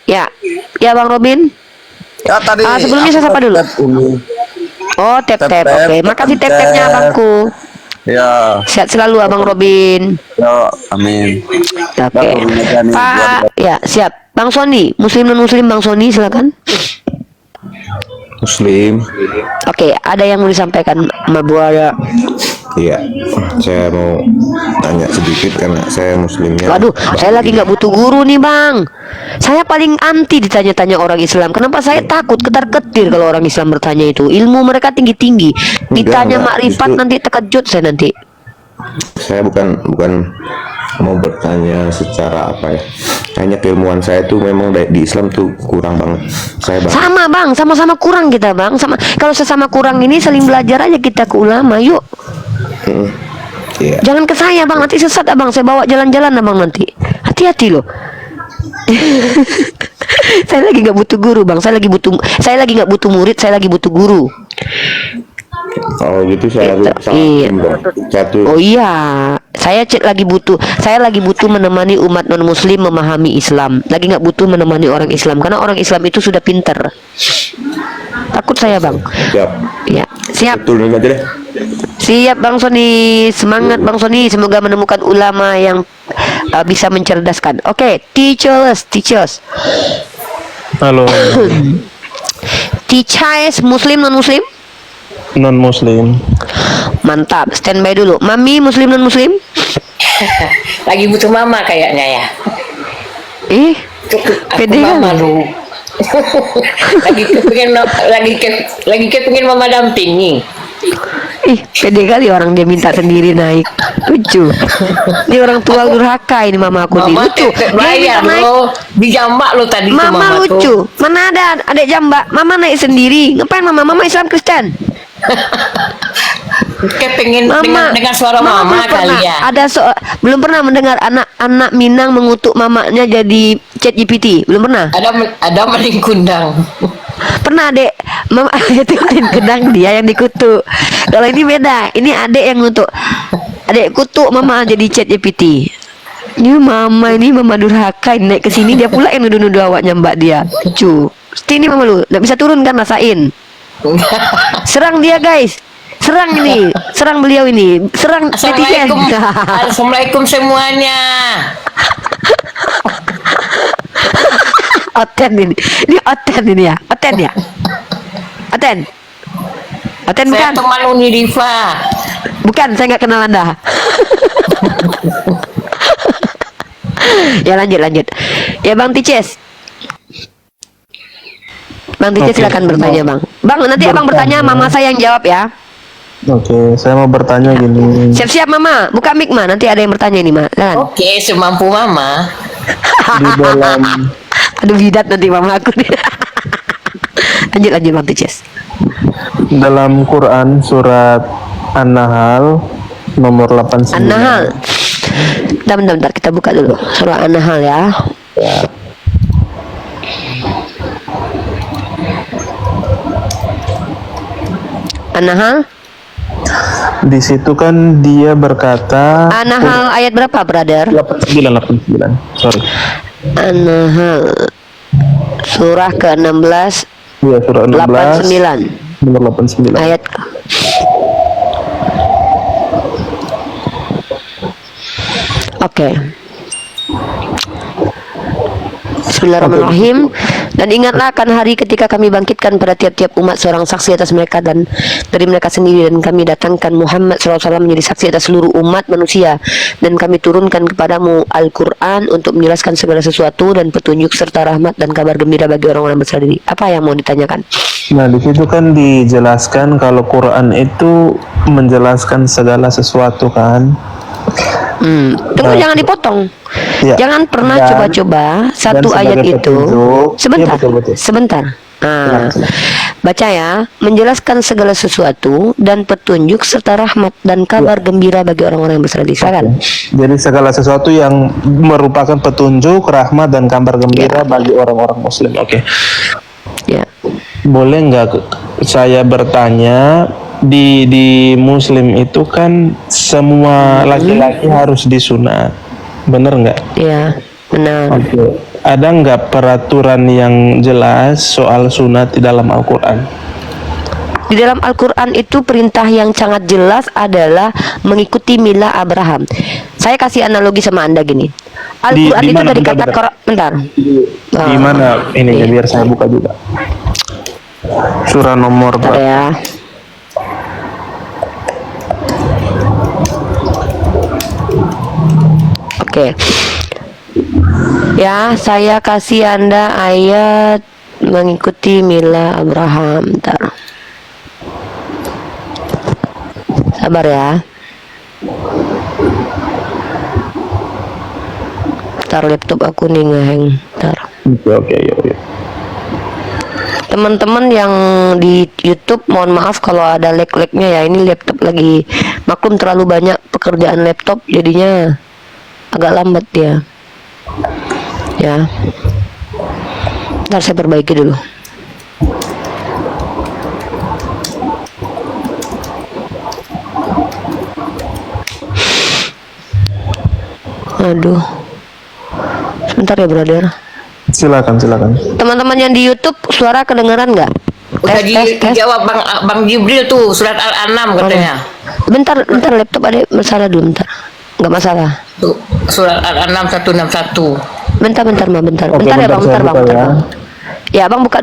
Ya, ya Bang Robin. Ya tadi Sebelumnya saya sapa dulu. Oh, tap. Oke, makasih tap-tapnya abangku. Ya, Sehat selalu Abang Robin. ya, amin. Oke. Pak, ya siap. Bang Sony, muslim non muslim Bang Sony silakan. Muslim. Oke, ada yang mau disampaikan Mbak Buaya? Iya, saya mau tanya sedikit karena saya muslimnya. Waduh, saya lagi nggak butuh guru nih Bang. Saya paling anti ditanya-tanya orang Islam. Kenapa saya takut ketar-ketir kalau orang Islam bertanya itu? Ilmu mereka tinggi-tinggi. Ditanya Enggak, makrifat justru- nanti terkejut saya nanti. Saya bukan mau bertanya secara apa ya. Hanya keilmuan saya tuh memang di Islam tuh kurang banget. Saya Sama Bang, sama-sama kurang kita Bang. Kalau sesama kurang ini saling belajar aja kita ke ulama. Yuk. Iya. Jangan ke saya Bang, nanti sesat Abang. Saya bawa jalan-jalan Abang nanti. Hati-hati loh. Saya lagi nggak butuh guru Bang. Saya lagi nggak butuh murid. Saya lagi butuh guru. Kalau gitu saya harus Iya. satu. Oh iya, saya lagi butuh menemani umat non muslim memahami Islam. Lagi nggak butuh menemani orang Islam karena orang Islam itu sudah pinter. Takut saya Bang. Siap. Ya, siap. Betul aja deh. Siap Bang Sony, semangat Bang Sony, semoga menemukan ulama yang bisa mencerdaskan. Oke, teachers. Halo, Teachers muslim non muslim? non muslim. Mantap, standby dulu. Mami muslim non muslim? Lagi butuh mama kayaknya ya. Aku Pede mama kan? lu. lagi kepingin mama dampingi. Pede kali orang dia minta sendiri naik. Lucu. Ini orang tua durhaka ini mama aku nih. Mama Lucu. tetep Dia bayar minta naik. lo, dijambak lo tadi tuh Mama mama lucu. tuh. Mana ada adik jambak? Mama naik sendiri. Ngapain mama? Mama Islam Kristen. Kepingin dengan suara mama belum pernah kali ya. belum pernah mendengar anak Minang mengutuk mamanya jadi chat GPT. Belum pernah. Ada maling kundang. Pernah adek mama itu kedang dia yang dikutuk. Kalau ini beda, ini adek yang ngutuk. Adek kutuk mama jadi chat GPT. Ini mama durhaka ini naik ke sini dia pula yang nuduh-nuduh awaknya mbak dia. Lucu. Ini mama lu, nggak bisa turun kan rasain. Serang dia guys. Serang beliau ini. Serang netizen. Assalamualaikum semuanya. Oten ini ya. Oten Saya bukan? teman Uni Diva. Bukan, saya nggak kenal Anda. Ya lanjut. Ya Bang Tices. Bang Tices silakan bertanya Bang. Bang nanti Abang bertanya, mama saya yang jawab ya. Oke, saya mau bertanya gini. Siap-siap Mama, buka mic Ma, nanti ada yang bertanya ini Ma. Oke, semampu mama. Di dalam Aduh bidat nanti mama aku nih. lanjut Bang Tices. dalam Quran surat An-Nahl nomor 89. An-Nahl. Bentar, kita buka dulu surah An-Nahl ya. An-Nahl Di situ kan dia berkata An-Nahl ayat berapa, brother? 89, sorry. An-Nahl surah ke-16 Iya, surah 16 89 nomor 89. ayat. Oke. Bismillahirrahmanirrahim. Dan ingatlah akan hari ketika kami bangkitkan pada tiap-tiap umat seorang saksi atas mereka dan dari mereka sendiri, dan kami datangkan Muhammad SAW menjadi saksi atas seluruh umat manusia, dan kami turunkan kepadamu Al-Quran untuk menjelaskan segala sesuatu dan petunjuk serta rahmat dan kabar gembira bagi orang-orang berserah diri. Apa yang mau ditanyakan? Nah, di situ kan dijelaskan kalau Quran itu menjelaskan segala sesuatu kan. Tunggu, jangan dipotong. Ya. Jangan pernah Dan- coba-coba satu dan ayat sebagai itu. petunjuk. Sebentar, Iya, betul. sebentar. Nah, baca ya, menjelaskan segala sesuatu dan petunjuk serta rahmat dan kabar gembira bagi orang-orang yang berserah diri. Silakan. Jadi segala sesuatu yang merupakan petunjuk, rahmat dan kabar gembira bagi orang-orang Muslim. Oke. Ya. Boleh nggak saya bertanya, di Muslim itu kan semua laki-laki harus disunat, bener nggak? Ya, benar. Oke. Ada nggak peraturan yang jelas soal sunat di dalam Al-Quran? Di dalam Al-Quran itu perintah yang sangat jelas adalah mengikuti milah Abraham. Saya kasih analogi sama Anda gini. Al-Quran Di itu mana? dari Bentar, kata bentar. Di mana ininya, biar saya buka juga. Surah nomor Bentar berapa? ya. Oke. Ya, saya kasih Anda ayat mengikuti milah Abraham. Bentar. Sabar ya. Bentar, laptop aku nih ngeheng. Bentar. Oke, yuk. Teman-teman yang di YouTube, mohon maaf kalau ada lag-lagnya ya. Ini laptop lagi maklum terlalu banyak pekerjaan laptop, jadinya agak lambat dia. Ya. Ntar saya perbaiki dulu. Aduh. Sebentar ya, brother. Silakan. Teman-teman yang di YouTube, suara kedengeran nggak? Udah Tes. dijawab Bang Jibril tuh surat Al-An'am katanya. Bentar, laptop ada masalah dulu, bentar. Nggak masalah. Tuh, surat Al-An'am 161. Bentar, Ma, bentar. Oke, Bentar ya, bentar, Bang, saya bentar, Bang, buka bentar, ya. Bang. Ya, Abang buka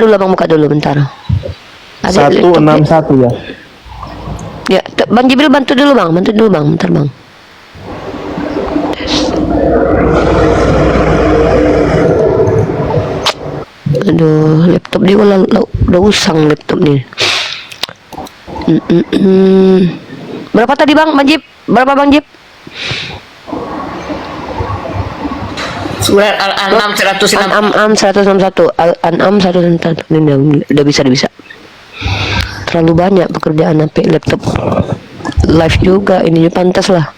dulu, bentar. Ada laptop 161 ya. ya, Bang Jibril bantu dulu, Bang, bentar, Bang. Aduh, laptop dia udah usang laptop nih. Berapa tadi, Bang Jip? Berapa, Bang Jip? Surat Al-An'am 161. An'am 161. An'am 161. Ini udah bisa. Terlalu banyak pekerjaan HP laptop. Live juga, ini pantas lah.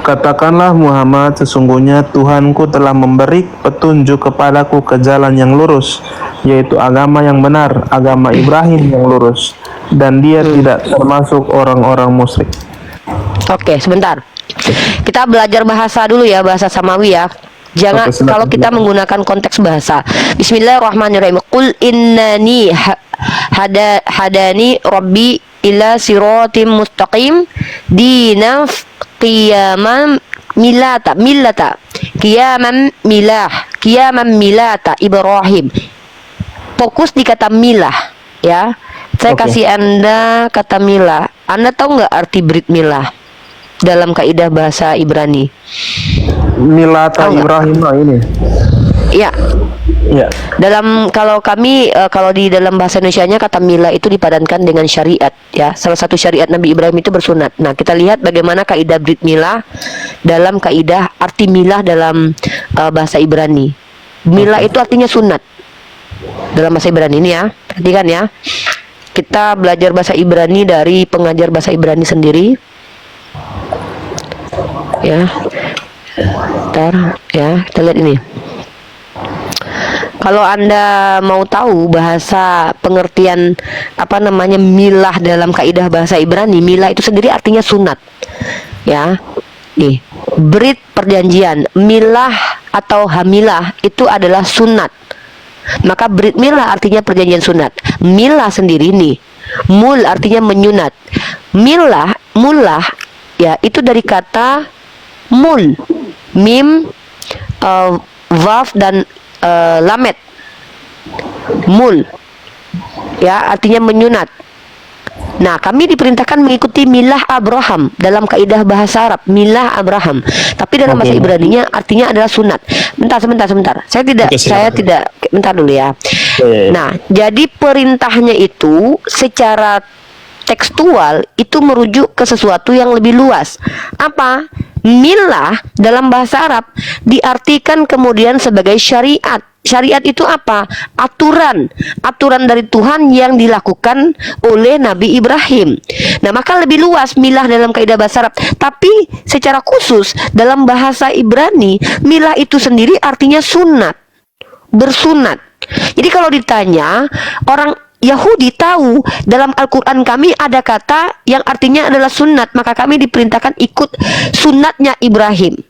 Katakanlah Muhammad, sesungguhnya Tuhanku telah memberi petunjuk kepadaku ke jalan yang lurus, yaitu agama yang benar, agama Ibrahim yang lurus, dan dia tidak termasuk orang-orang musyrik. Oke, sebentar. Kita belajar bahasa dulu ya, bahasa Samawi ya. Jangan Oke, silakan, kalau kita silakan. menggunakan konteks bahasa. Bismillahirrahmanirrahim. Qul innani hadani rabbi ila siratim mustaqim dinan qiyaman millata qiyaman milata Ibrahim. Fokus di kata milah ya. Saya Oke. kasih Anda kata milah. Anda tahu nggak arti brit milah dalam kaidah bahasa Ibrani? Milata Tahu nggak? Ibrahim ini. Ya, Ya. kalau kami kalau di dalam bahasa Indonesianya kata mila itu dipadankan dengan syariat ya. Salah satu syariat Nabi Ibrahim itu bersunat. Nah, kita lihat bagaimana kaidah brit milah dalam kaidah arti milah dalam bahasa Ibrani. Milah itu artinya sunat dalam bahasa Ibrani ini ya. Perhatikan ya. Kita belajar bahasa Ibrani dari pengajar bahasa Ibrani sendiri. Ya. Ntar ya, kita lihat ini. Kalau Anda mau tahu bahasa pengertian milah dalam kaidah bahasa Ibrani, milah itu sendiri artinya sunat. Ya. Nih, brit perjanjian, milah atau hamilah itu adalah sunat. Maka brit milah artinya perjanjian sunat. Milah sendiri nih, mul artinya menyunat. Mullah ya itu dari kata mul, mim, vav dan lamet. Mul ya artinya menyunat. Nah, kami diperintahkan mengikuti milah Abraham dalam kaidah bahasa Arab, milah Abraham. Tapi dalam bahasa Ibraninya artinya adalah sunat. Sebentar. Saya tidak bentar dulu ya. Nah, jadi perintahnya itu secara tekstual itu merujuk ke sesuatu yang lebih luas. Apa? Milah dalam bahasa Arab diartikan kemudian sebagai syariat. Syariat itu apa? Aturan dari Tuhan yang dilakukan oleh Nabi Ibrahim. Nah, maka lebih luas milah dalam kaidah bahasa Arab. Tapi secara khusus dalam bahasa Ibrani, milah itu sendiri artinya sunat, bersunat. Jadi kalau ditanya, orang Yahudi tahu dalam Al-Quran kami ada kata yang artinya adalah sunat, maka kami diperintahkan ikut sunatnya Ibrahim.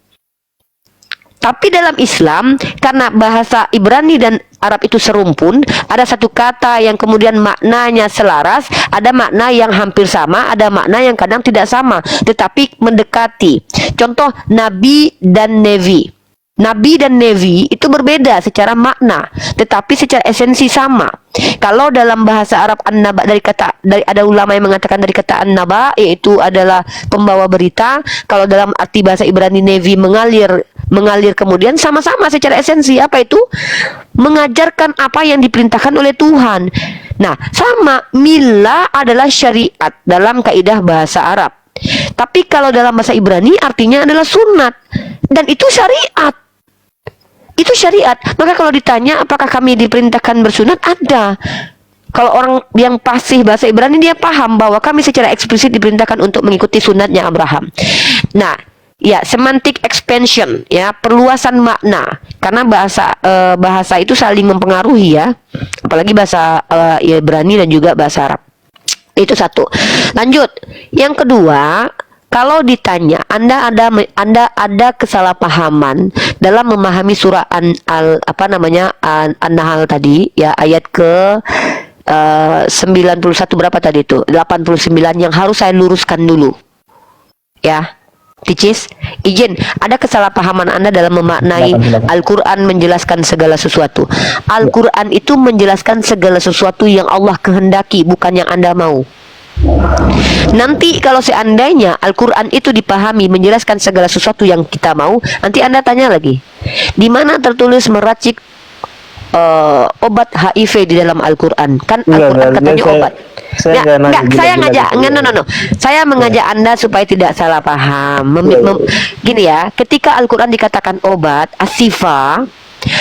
Tapi dalam Islam, karena bahasa Ibrani dan Arab itu serumpun, ada satu kata yang kemudian maknanya selaras, ada makna yang hampir sama, ada makna yang kadang tidak sama, tetapi mendekati. Contoh, Nabi dan Nevi. Nabi dan Nevi itu berbeda secara makna, tetapi secara esensi sama. Kalau dalam bahasa Arab an-naba dari ada ulama yang mengatakan dari kata an-naba yaitu adalah pembawa berita. Kalau dalam arti bahasa Ibrani Nevi mengalir kemudian sama-sama secara esensi. Apa itu? Mengajarkan apa yang diperintahkan oleh Tuhan. Nah, sama milah adalah syariat dalam kaidah bahasa Arab. Tapi kalau dalam bahasa Ibrani artinya adalah sunat dan itu syariat. Itu syariat. Maka kalau ditanya apakah kami diperintahkan bersunat, ada. Kalau orang yang fasih bahasa Ibrani dia paham bahwa kami secara eksplisit diperintahkan untuk mengikuti sunatnya Abraham. Nah, ya semantic expansion, ya perluasan makna. Karena bahasa itu saling mempengaruhi ya. Apalagi bahasa Ibrani dan juga bahasa Arab. Itu satu. Lanjut. Yang kedua, kalau ditanya, Anda ada kesalahpahaman dalam memahami surah An-Nahl tadi, ya ayat ke 91 berapa tadi itu? 89 yang harus saya luruskan dulu. Ya. Ticis, izin, ada kesalahpahaman Anda dalam memaknai Al-Quran menjelaskan segala sesuatu. Al-Quran itu menjelaskan segala sesuatu yang Allah kehendaki, bukan yang Anda mau. Nanti kalau seandainya Al-Quran itu dipahami menjelaskan segala sesuatu yang kita mau, nanti Anda tanya lagi, di mana tertulis meracik obat HIV di dalam Al-Quran? Kan Al-Quran katanya obat. Saya mengajak Anda supaya tidak salah paham. Gini ya, ketika Al-Quran dikatakan obat, asifa,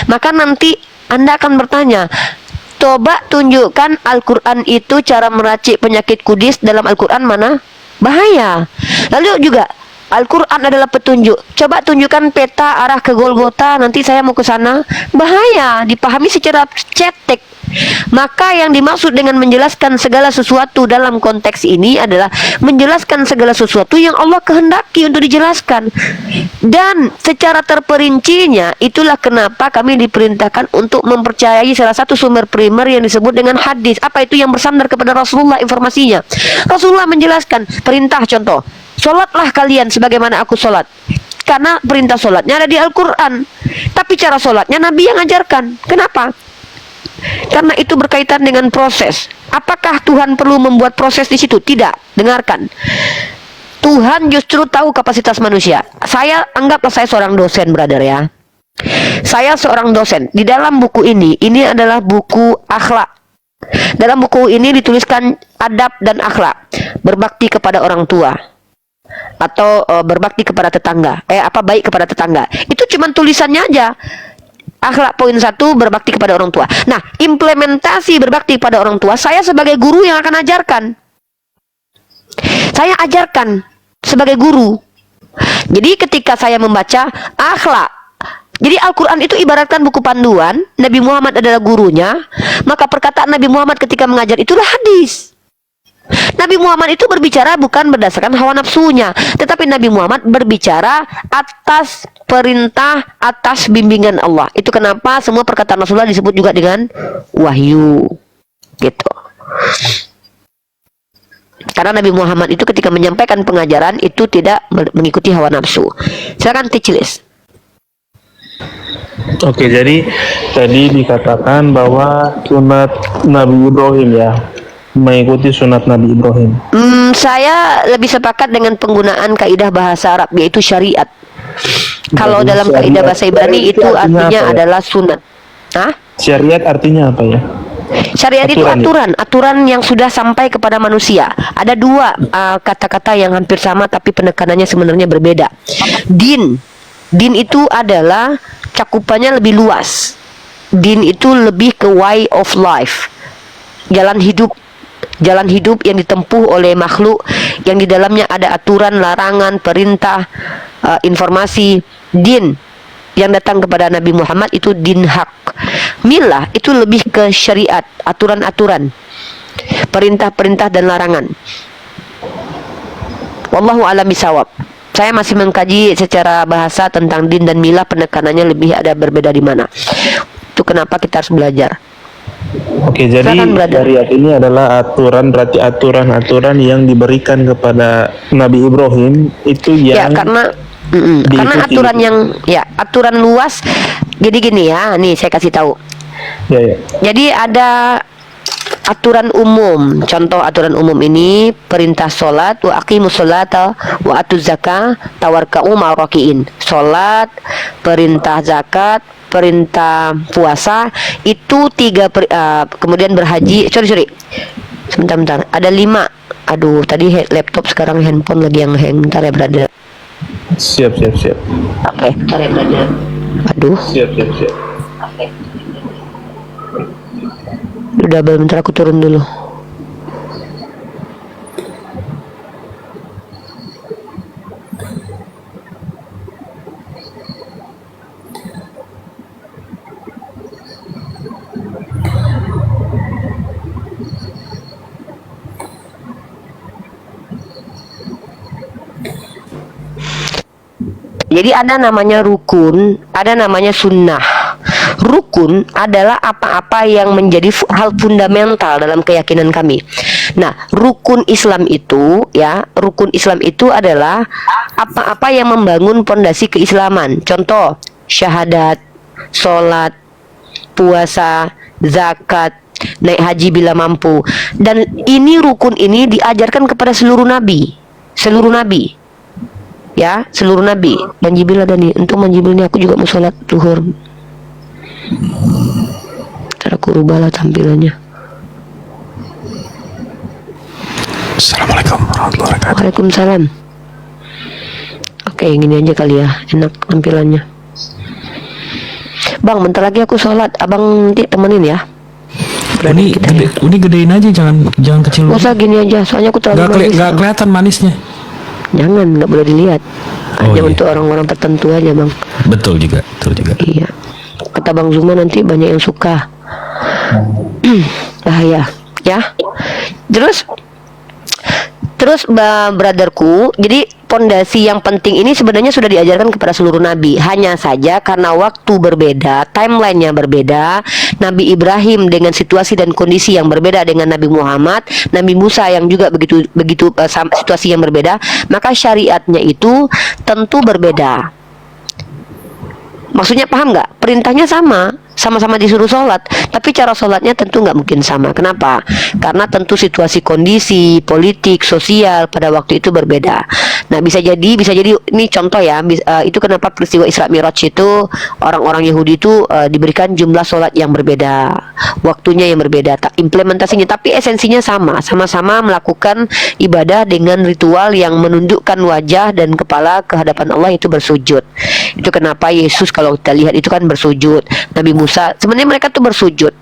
maka nanti Anda akan bertanya, coba tunjukkan Al-Quran itu cara meracik penyakit kudis dalam Al-Quran mana? Bahaya. Lalu juga Al-Quran adalah petunjuk. Coba tunjukkan peta arah ke Golgota, nanti saya mau ke sana. Bahaya, dipahami secara cetek. Maka yang dimaksud dengan menjelaskan segala sesuatu dalam konteks ini adalah menjelaskan segala sesuatu yang Allah kehendaki untuk dijelaskan. Dan secara terperincinya, itulah kenapa kami diperintahkan untuk mempercayai salah satu sumber primer yang disebut dengan hadis. Apa itu? Yang bersandar kepada Rasulullah informasinya. Rasulullah menjelaskan perintah, contoh, sholatlah kalian sebagaimana aku sholat. Karena perintah sholatnya ada di Al-Quran. Tapi cara sholatnya Nabi yang ajarkan. Kenapa? Karena itu berkaitan dengan proses. Apakah Tuhan perlu membuat proses di situ? Tidak. Dengarkan. Tuhan justru tahu kapasitas manusia. Anggaplah saya seorang dosen, brother ya. Saya seorang dosen. Di dalam buku ini adalah buku akhlak. Dalam buku ini dituliskan adab dan akhlak. Berbakti kepada orang tua. Atau berbakti kepada tetangga. Baik kepada tetangga. Itu cuma tulisannya aja. Akhlak poin 1, berbakti kepada orang tua. Nah, implementasi berbakti kepada orang tua, saya sebagai guru yang akan ajarkan. Saya ajarkan sebagai guru. Jadi ketika saya membaca akhlak, Jadi Al-Quran itu ibaratkan buku panduan, Nabi Muhammad adalah gurunya, maka perkataan Nabi Muhammad ketika mengajar itulah hadis. Nabi Muhammad itu berbicara bukan berdasarkan hawa nafsunya, tetapi Nabi Muhammad berbicara atas perintah, atas bimbingan Allah. Itu kenapa semua perkataan Rasulullah disebut juga dengan wahyu. Gitu. Karena Nabi Muhammad itu ketika menyampaikan pengajaran itu tidak mengikuti hawa nafsu. Silakan Ticilis. Oke, jadi tadi dikatakan bahwa sunat Nabi Ibrahim ya, mengikuti sunat Nabi Ibrahim. Saya lebih sepakat dengan penggunaan kaidah bahasa Arab, yaitu syariat. Kalau dalam kaidah bahasa Ibrani itu artinya adalah sunat. Hah? Syariat artinya apa ya? Syariat itu aturan yang sudah sampai kepada manusia. Ada dua kata-kata yang hampir sama tapi penekanannya sebenarnya berbeda. Din itu adalah cakupannya lebih luas. Din itu lebih ke way of life, jalan hidup yang ditempuh oleh makhluk, yang di dalamnya ada aturan, larangan, perintah, informasi. Din yang datang kepada Nabi Muhammad itu din hak. Milah itu lebih ke syariat, aturan-aturan, perintah-perintah dan larangan. Wallahu a'lam bishawab. Saya masih mengkaji secara bahasa tentang din dan milah, penekanannya lebih ada berbeda di mana. Itu kenapa kita harus belajar. Oke, jadi syariat ini adalah aturan, berarti aturan-aturan yang diberikan kepada Nabi Ibrahim itu yang karena aturan yang aturan luas. Jadi gini ya, nih saya kasih tahu. Ya. Jadi ada aturan umum. Contoh aturan umum ini perintah sholat, wa aqimus sholata wa atuz zakah tawarka'u ma'rakiin. Sholat, perintah zakat, perintah puasa, itu kemudian berhaji. Sorry. Sebentar. Ada 5. Aduh, tadi laptop, sekarang handphone lagi yang hang. Bentar ya, brother. Siap. Oke, bentar ya, brother. Aduh. Siap. Udah, bentar aku turun dulu. Jadi ada namanya rukun, ada namanya sunnah. Rukun adalah apa-apa yang menjadi hal fundamental dalam keyakinan kami. Nah, rukun Islam itu adalah apa-apa yang membangun pondasi keislaman. Contoh, syahadat, sholat, puasa, zakat, naik haji bila mampu. Dan rukun ini diajarkan kepada seluruh nabi. Ya, seluruh nabi. Manjibil ada nih. Untuk Manjibil ini aku juga mau sholat zuhur. Ntar aku rubahlah tampilannya. Assalamualaikum warahmatullahi wabarakatuh. Waalaikumsalam. Oke, gini aja kali ya, enak tampilannya. Bang, bentar lagi aku sholat. Abang nanti temenin ya. Ini gedein aja, jangan kecil. Usah gini aja, soalnya aku terlalu manis. Gak kelihatan manisnya. Jangan, nggak boleh dilihat. Hanya iya. untuk orang-orang tertentu aja, Bang. Betul juga. Iya. Kata Bang Zuma nanti banyak yang suka. Bahaya, ya. Terus brotherku, jadi pondasi yang penting ini sebenarnya sudah diajarkan kepada seluruh nabi. Hanya saja karena waktu berbeda, timelinenya berbeda. Nabi Ibrahim dengan situasi dan kondisi yang berbeda dengan Nabi Muhammad, Nabi Musa yang juga begitu situasi yang berbeda, maka syariatnya itu tentu berbeda. Maksudnya paham nggak? Perintahnya sama-sama disuruh sholat, tapi cara sholatnya tentu nggak mungkin sama. Kenapa? Karena tentu situasi, kondisi, politik, sosial pada waktu itu berbeda. Nah, bisa jadi ini contoh ya. Itu kenapa peristiwa Isra Mi'raj itu orang-orang Yahudi itu diberikan jumlah sholat yang berbeda, waktunya yang berbeda, implementasinya, tapi esensinya sama-sama melakukan ibadah dengan ritual yang menundukkan wajah dan kepala ke hadapan Allah, itu bersujud. Itu kenapa Yesus kalau kita lihat itu kan bersujud. Nabi Musa sebenarnya mereka tuh bersujud,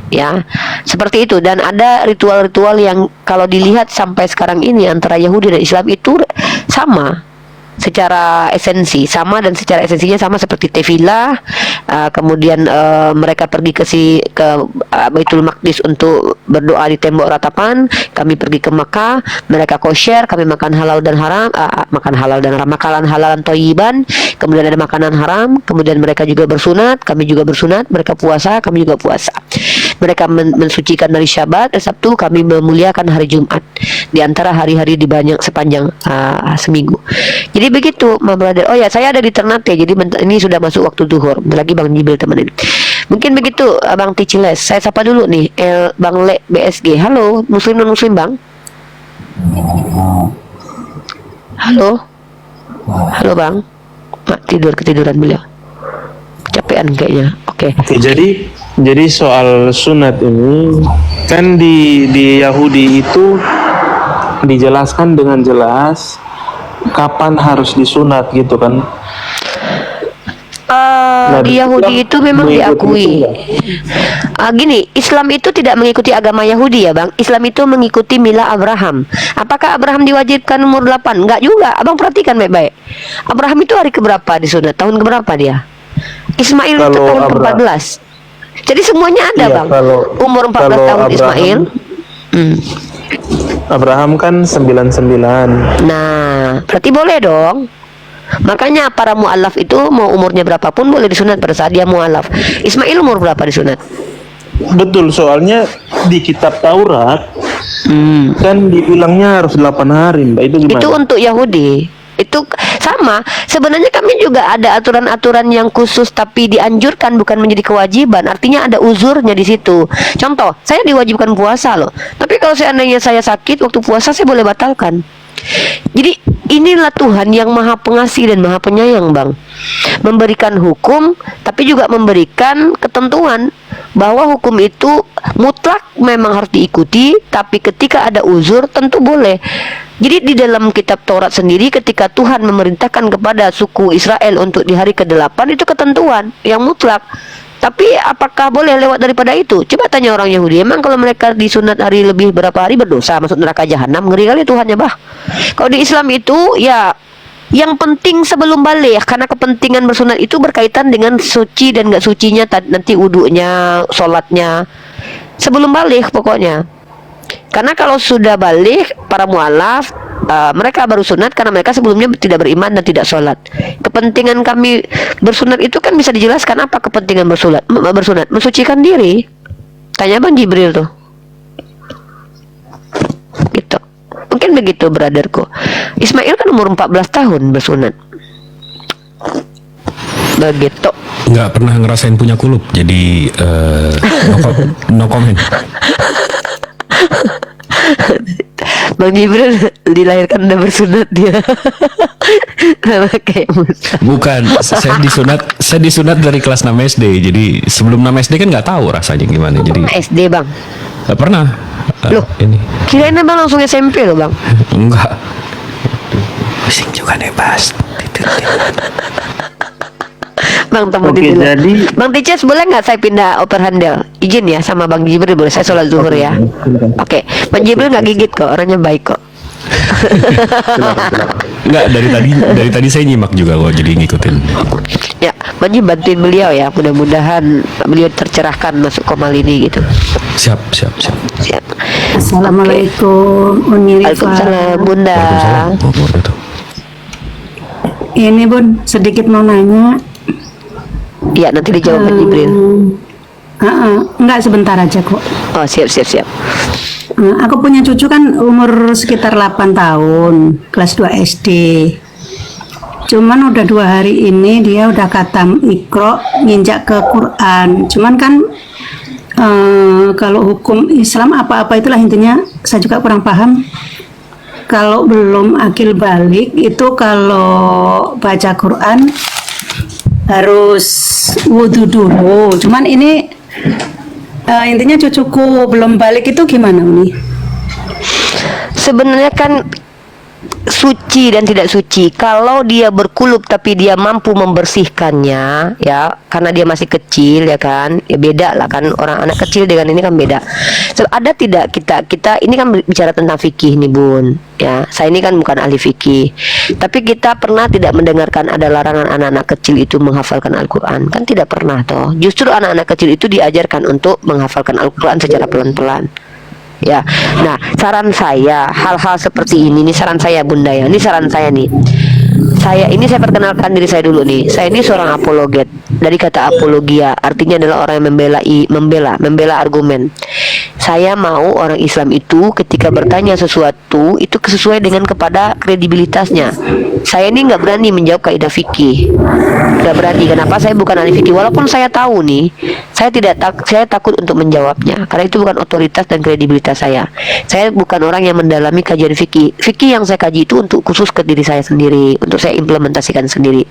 ya, seperti itu. Dan ada ritual-ritual yang kalau dilihat sampai sekarang ini antara Yahudi dan Islam itu sama, secara esensi sama, dan secara esensinya sama seperti tefilah. Kemudian mereka pergi ke Baitul Maqdis untuk berdoa di tembok ratapan. Kami pergi ke Makkah, mereka kosher, kami makan halal dan haram, makanan halalan thayyiban. Kemudian ada makanan haram. Kemudian mereka juga bersunat, kami juga bersunat. Mereka puasa, kami juga puasa. Mereka mensucikan hari Syabat, Sabtu, kami memuliakan hari Jumat. Di antara hari-hari di banyak sepanjang seminggu. Jadi begitu, my brother. Oh ya, saya ada di Ternate, jadi ini sudah masuk waktu duhur. Bentar lagi Bang Jibril temenin. Mungkin begitu, Bang Ticiles. Saya sapa dulu nih, Bang Le BSG. Halo, Muslim non Muslim Bang. Halo, halo Bang. Ketiduran beliau. Kecapean kayaknya. Oke. Jadi soal sunat ini kan di Yahudi itu dijelaskan dengan jelas kapan harus disunat gitu kan. Di Yahudi itu memang diakui. Gini, Islam itu tidak mengikuti agama Yahudi ya Bang. Islam itu mengikuti mila Abraham. Apakah Abraham diwajibkan umur 8? Enggak juga. Abang perhatikan baik-baik. Abraham itu hari keberapa disunat? Tahun keberapa dia? Ismail itu tahun ke-14. Jadi semuanya ada iya, Bang. Umur 14 tahun Abraham, Ismail. Abraham kan 99. Nah, berarti boleh dong. Makanya para mu'alaf itu mau umurnya berapapun boleh disunat pada saat dia mu'alaf. Ismail umur berapa disunat? Betul, soalnya di kitab Taurat kan dibilangnya harus 8 hari, Mbak. Itu gimana? Itu untuk Yahudi. Itu sama. Sebenarnya kami juga ada aturan-aturan yang khusus tapi dianjurkan, bukan menjadi kewajiban. Artinya ada uzurnya di situ. Contoh, saya diwajibkan puasa loh. Tapi kalau seandainya saya sakit waktu puasa, saya boleh batalkan. Jadi inilah Tuhan yang maha pengasih dan maha penyayang Bang. Memberikan hukum tapi juga memberikan ketentuan bahwa hukum itu mutlak memang harus diikuti, tapi ketika ada uzur tentu boleh. Jadi di dalam kitab Taurat sendiri ketika Tuhan memerintahkan kepada suku Israel untuk di hari ke-8 itu ketentuan yang mutlak. Tapi apakah boleh lewat daripada itu? Coba tanya orang Yahudi, emang kalau mereka disunat hari lebih berapa hari berdosa, masuk neraka jahanam? Ngeri kali Tuhannya bah. Kalau di Islam itu ya yang penting sebelum balik, karena kepentingan bersunat itu berkaitan dengan suci dan gak sucinya nanti wudunya, sholatnya. Sebelum balik pokoknya. Karena kalau sudah balik para mualaf mereka baru sunat karena mereka sebelumnya tidak beriman dan tidak sholat. Kepentingan kami bersunat itu kan bisa dijelaskan apa kepentingan bersunat? Mensucikan diri. Tanya Bang Jibril tuh. Gitu. Mungkin begitu brotherku. Ismail kan umur 14 tahun bersunat. Begitu. Nggak pernah ngerasain punya kulub, jadi no comment. Bang Jibril dilahirkan udah bersunat dia. Kayak Musa. Bukan, saya disunat dari kelas 6 SD. Jadi sebelum 6 SD kan nggak tahu rasanya gimana. Jadi SD Bang. nggak pernah. Loh, ini. Kirain Bang langsung SMP loh Bang. Enggak. Pusing juga nih Bas. Bang temu Oke, dulu. jadi Bang Tices boleh nggak saya pindah oper handle? Izin ya sama Bang Jibril, boleh saya sholat zuhur ya. Oke, Bang Jibril nggak gigit kok, orangnya baik kok. Enggak, dari tadi saya nyimak juga kok, jadi ngikutin. Ya, Bang Jibril bantuin beliau ya, mudah-mudahan beliau tercerahkan masuk komal ini gitu. Siap. Assalamualaikum, Uni Rifa. Waalaikumsalam Bunda. Waalaikumsalam. Ini Bun, sedikit mau nanya. Iya, nanti dijawab Bang Jibril. Enggak, sebentar aja kok. Oh, siap. Aku punya cucu kan umur sekitar 8 tahun, kelas 2 SD. Cuman udah 2 hari ini dia udah khatam Iqra, nginjak ke Quran. Cuman kan kalau hukum Islam apa-apa itulah intinya saya juga kurang paham. Kalau belum akil balik itu kalau baca Quran harus wudhu dulu. Cuman ini intinya cucuku belum balik itu gimana Uni? Sebenarnya kan suci dan tidak suci. Kalau dia berkulub tapi dia mampu membersihkannya, ya, karena dia masih kecil, ya kan, ya beda lah kan, orang anak kecil dengan ini kan beda. So, ada tidak kita ini kan bicara tentang fikih nih Bun. Ya, saya ini kan bukan ahli fikih. Tapi kita pernah tidak mendengarkan ada larangan anak-anak kecil itu menghafalkan Al-Quran? Kan tidak pernah toh. Justru anak-anak kecil itu diajarkan untuk menghafalkan Al-Quran secara pelan-pelan. Ya, nah saran saya hal-hal seperti ini saran saya Bunda ya. Ini saran saya nih. Saya perkenalkan diri saya dulu nih. Saya ini seorang apologet. Dari kata apologia artinya adalah orang yang membela argumen. Saya mau orang Islam itu ketika bertanya sesuatu itu sesuai dengan kepada kredibilitasnya. Saya ini nggak berani menjawab kaidah fikih, nggak berani. Kenapa? Saya bukan ahli fikih. Walaupun saya tahu nih, saya takut untuk menjawabnya karena itu bukan otoritas dan kredibilitas saya. Saya bukan orang yang mendalami kajian fikih. Fikih yang saya kaji itu untuk khusus ke diri saya sendiri, untuk saya implementasikan sendiri.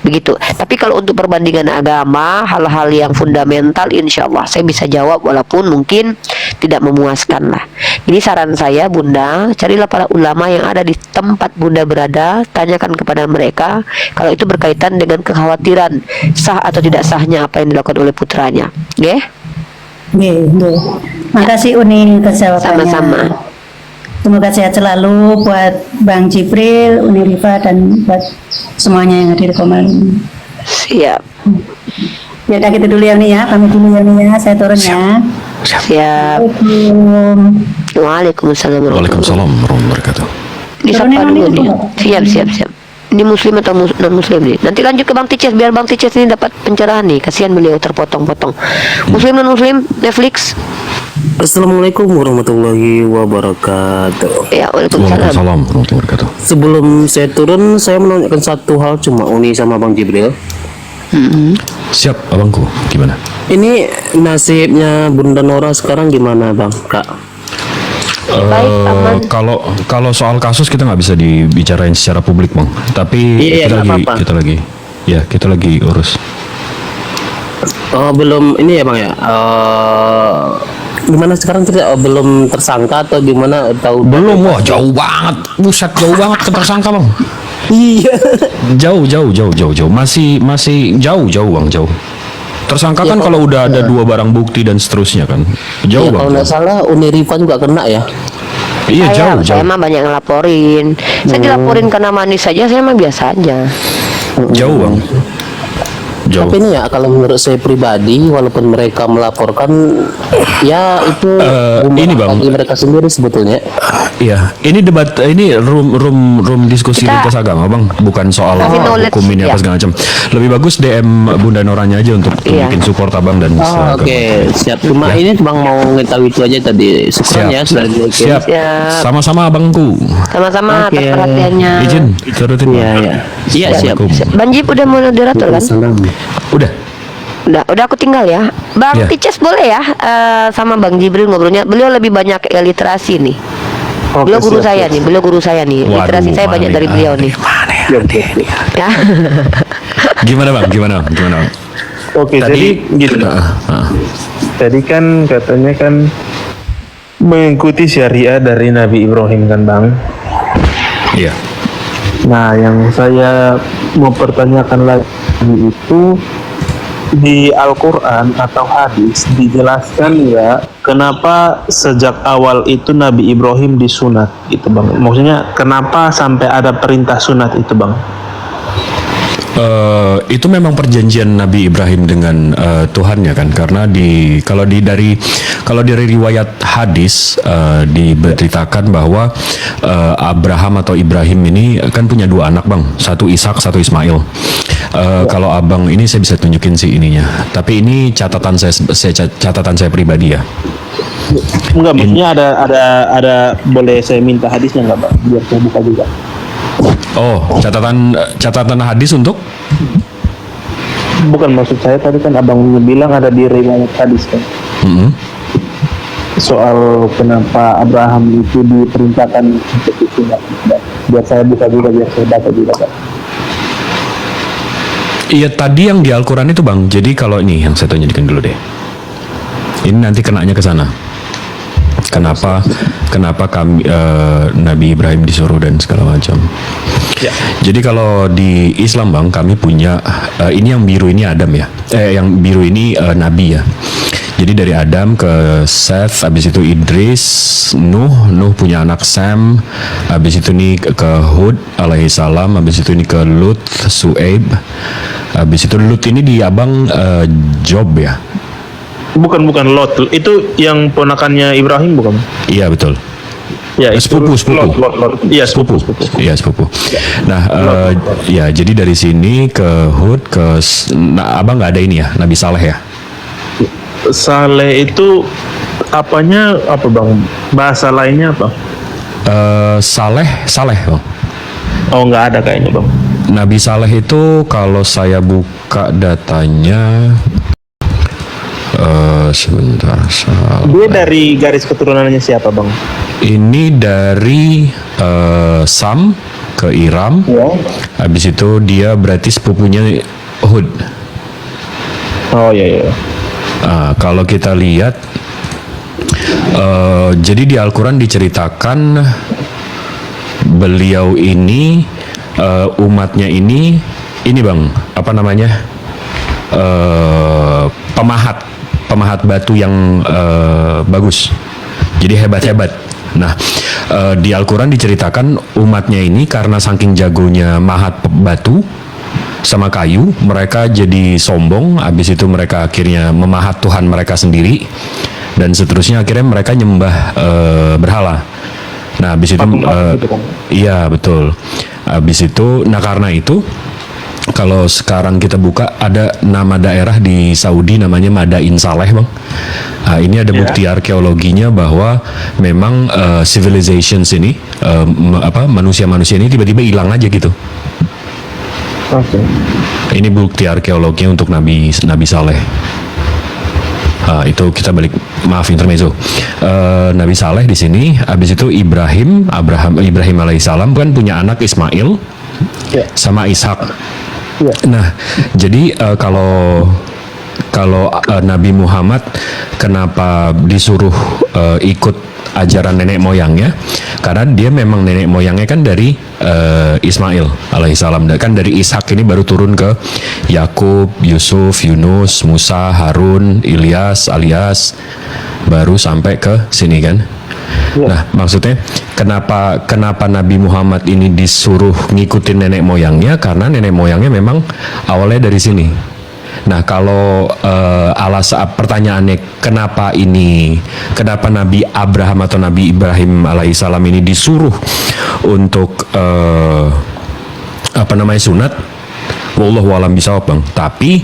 Begitu. Tapi kalau untuk perbandingan agama, hal-hal yang fundamental, insya Allah saya bisa jawab walaupun mungkin tidak memuaskan lah. Ini saran saya Bunda, carilah para ulama yang ada di tempat Bunda berada, tanyakan kepada mereka kalau itu berkaitan dengan kekhawatiran sah atau tidak sahnya apa yang dilakukan oleh putranya. Nggih? Nggih. Makasih Uni atas jawabannya. Sama-sama. Semoga sehat selalu buat Bang Jibril, Uni Rifa, dan buat semuanya yang hadir kemarin. Siap. Ya udah gitu dulu ya Uni ya, pamit dulu ya Uni ya, saya turun ya. Siap. Waalaikumsalam. Waalaikumsalam warahmatullahi wabarakatuh. Ini Turunin siapa dulu Uni, nih? Siap. Ini muslim atau non muslim nih? Nanti lanjut ke Bang Tices biar Bang Tices ini dapat pencerahan nih. Kasihan beliau terpotong-potong. Muslim non muslim Netflix. Assalamualaikum warahmatullahi wabarakatuh. Ya, waalaikumsalam. Waalaikumsalam warahmatullahi wabarakatuh. Sebelum saya turun, saya menanyakan satu hal cuma Uni sama Bang Jibril. Siap abangku, gimana? Ini nasibnya Bunda Nora sekarang gimana Bang, Kak? Baik, aman. Kalau soal kasus kita nggak bisa dibicarain secara publik bang. Tapi Iya, kita lagi urus. Oh, belum ini ya Bang ya? Gimana sekarang cerita? Belum tersangka atau gimana? Belum, wah jauh banget, buset jauh banget ke tersangka bang. Iya. Jauh. Masih jauh bang, jauh. Tersangka kan kalau udah ada 2 barang bukti dan seterusnya kan. Jauh Ya, bang. kalau nggak salah Uni Rifa juga kena ya. Iya jauh. Saya mah banyak ngelaporin. Saya dilaporin karena manis saja, saya mah biasa aja. Jauh bang. Jauh. Tapi ini ya kalau menurut saya pribadi, walaupun mereka melaporkan, ya itu ini bang, bagi mereka sendiri sebetulnya. Iya, ini debat, ini room diskusi lintas agama bang, bukan soal hukum ini apa segala macam. Lebih bagus DM Bunda Noranya aja untuk bikin support abang dan Oke, siap. Cuma ini bang mau ngetahui itu aja tadi. Syukuran ya sudah siap. Sama-sama abangku. Sama-sama atas perhatiannya. Izin turutin. Iya siap. Bang Jip udah moderator kan? Udah aku tinggal ya. Bang Tices boleh ya sama Bang Jibril ngobrolnya. Beliau lebih banyak literasi nih. Beliau guru saya nih. Literasi saya banyak dari beliau nih. Ya. Gimana bang? Oke, jadi gitu. Tadi kan katanya kan mengikuti syariah dari Nabi Ibrahim kan bang? Iya. Nah, yang saya mau pertanyakan lagi itu di Al-Quran atau hadis dijelaskan ya kenapa sejak awal itu Nabi Ibrahim disunat itu bang. Maksudnya kenapa sampai ada perintah sunat itu bang? Itu memang perjanjian Nabi Ibrahim dengan Tuhannya kan, karena kalau dari riwayat hadis diberitakan bahwa Abraham atau Ibrahim ini kan punya 2 anak bang, satu Ishak, satu Ismail. Kalau abang ini saya bisa tunjukin sih ininya, tapi ini catatan saya pribadi ya. Enggak, maksudnya ada boleh saya minta hadisnya nggak bang? Biar saya buka juga. Oh, catatan hadis untuk? Bukan, maksud saya tadi kan abang bilang ada di riwayat hadis kan. Soal kenapa Abraham itu diperintahkan untuk disunat. Biar saya buka juga, biar saya baca juga Pak. Iya, tadi yang di Al-Quran itu bang. Jadi kalau ini yang saya tunjukin dulu deh. Ini nanti kenanya ke sana. Kenapa kami Nabi Ibrahim disuruh dan segala macam. Ya. Jadi kalau di Islam bang, kami punya ini yang biru ini Adam ya. Yang biru ini Nabi ya. Jadi dari Adam ke Seth, habis itu Idris, Nuh punya anak Sam, habis itu nih ke Hud alaihissalam, habis itu nih ke Lut, Su'aib, habis itu Lut ini di abang Job ya. Bukan Lot. Itu yang ponakannya Ibrahim bukan? Iya betul. Ya, Sepupu. Lot. Iya, sepupu. Iya sepupu. Nah, ya jadi dari sini ke Hud abang nggak ada ini ya, Nabi Saleh ya? Saleh itu apanya apa bang? Bahasa lainnya apa? Saleh bang. Oh nggak ada kayaknya bang. Nabi Saleh itu kalau saya buka datanya, sebentar. Dia dari garis keturunannya siapa bang? Ini dari Sam ke Iram. Ya. Habis itu dia berarti sepupunya Hud. Oh iya. Kalau kita lihat, jadi di Al-Quran diceritakan beliau ini umatnya ini bang, apa namanya, pemahat batu yang bagus, jadi hebat. Nah, di Al-Quran diceritakan umatnya ini karena saking jagonya mahat batu sama kayu, mereka jadi sombong. Habis itu mereka akhirnya memahat Tuhan mereka sendiri, dan seterusnya akhirnya mereka nyembah berhala. Nah, habis itu iya betul. Habis itu, nah karena itu kalau sekarang kita buka ada nama daerah di Saudi namanya Madain Saleh bang. Ini ada bukti arkeologinya bahwa memang civilizations ini manusia-manusia ini tiba-tiba hilang aja gitu. Ini bukti arkeologinya untuk Nabi Saleh. Itu kita balik, maaf intermezzo. Nabi Saleh di sini, habis itu Ibrahim alaihissalam kan punya anak Ismail sama Ishak. Nah, jadi kalau Nabi Muhammad kenapa disuruh ikut ajaran nenek moyangnya? Karena dia memang nenek moyangnya kan dari Ismail alaihissalam, kan dari Ishak ini baru turun ke Yakub, Yusuf, Yunus, Musa, Harun, Ilyas, alias baru sampai ke sini kan. Nah, maksudnya kenapa Nabi Muhammad ini disuruh ngikutin nenek moyangnya? Karena nenek moyangnya memang awalnya dari sini. Nah, kalau pertanyaannya kenapa Nabi Abraham atau Nabi Ibrahim alaihissalam ini disuruh untuk sunat? Wallahu a'lam bishawab bang. Tapi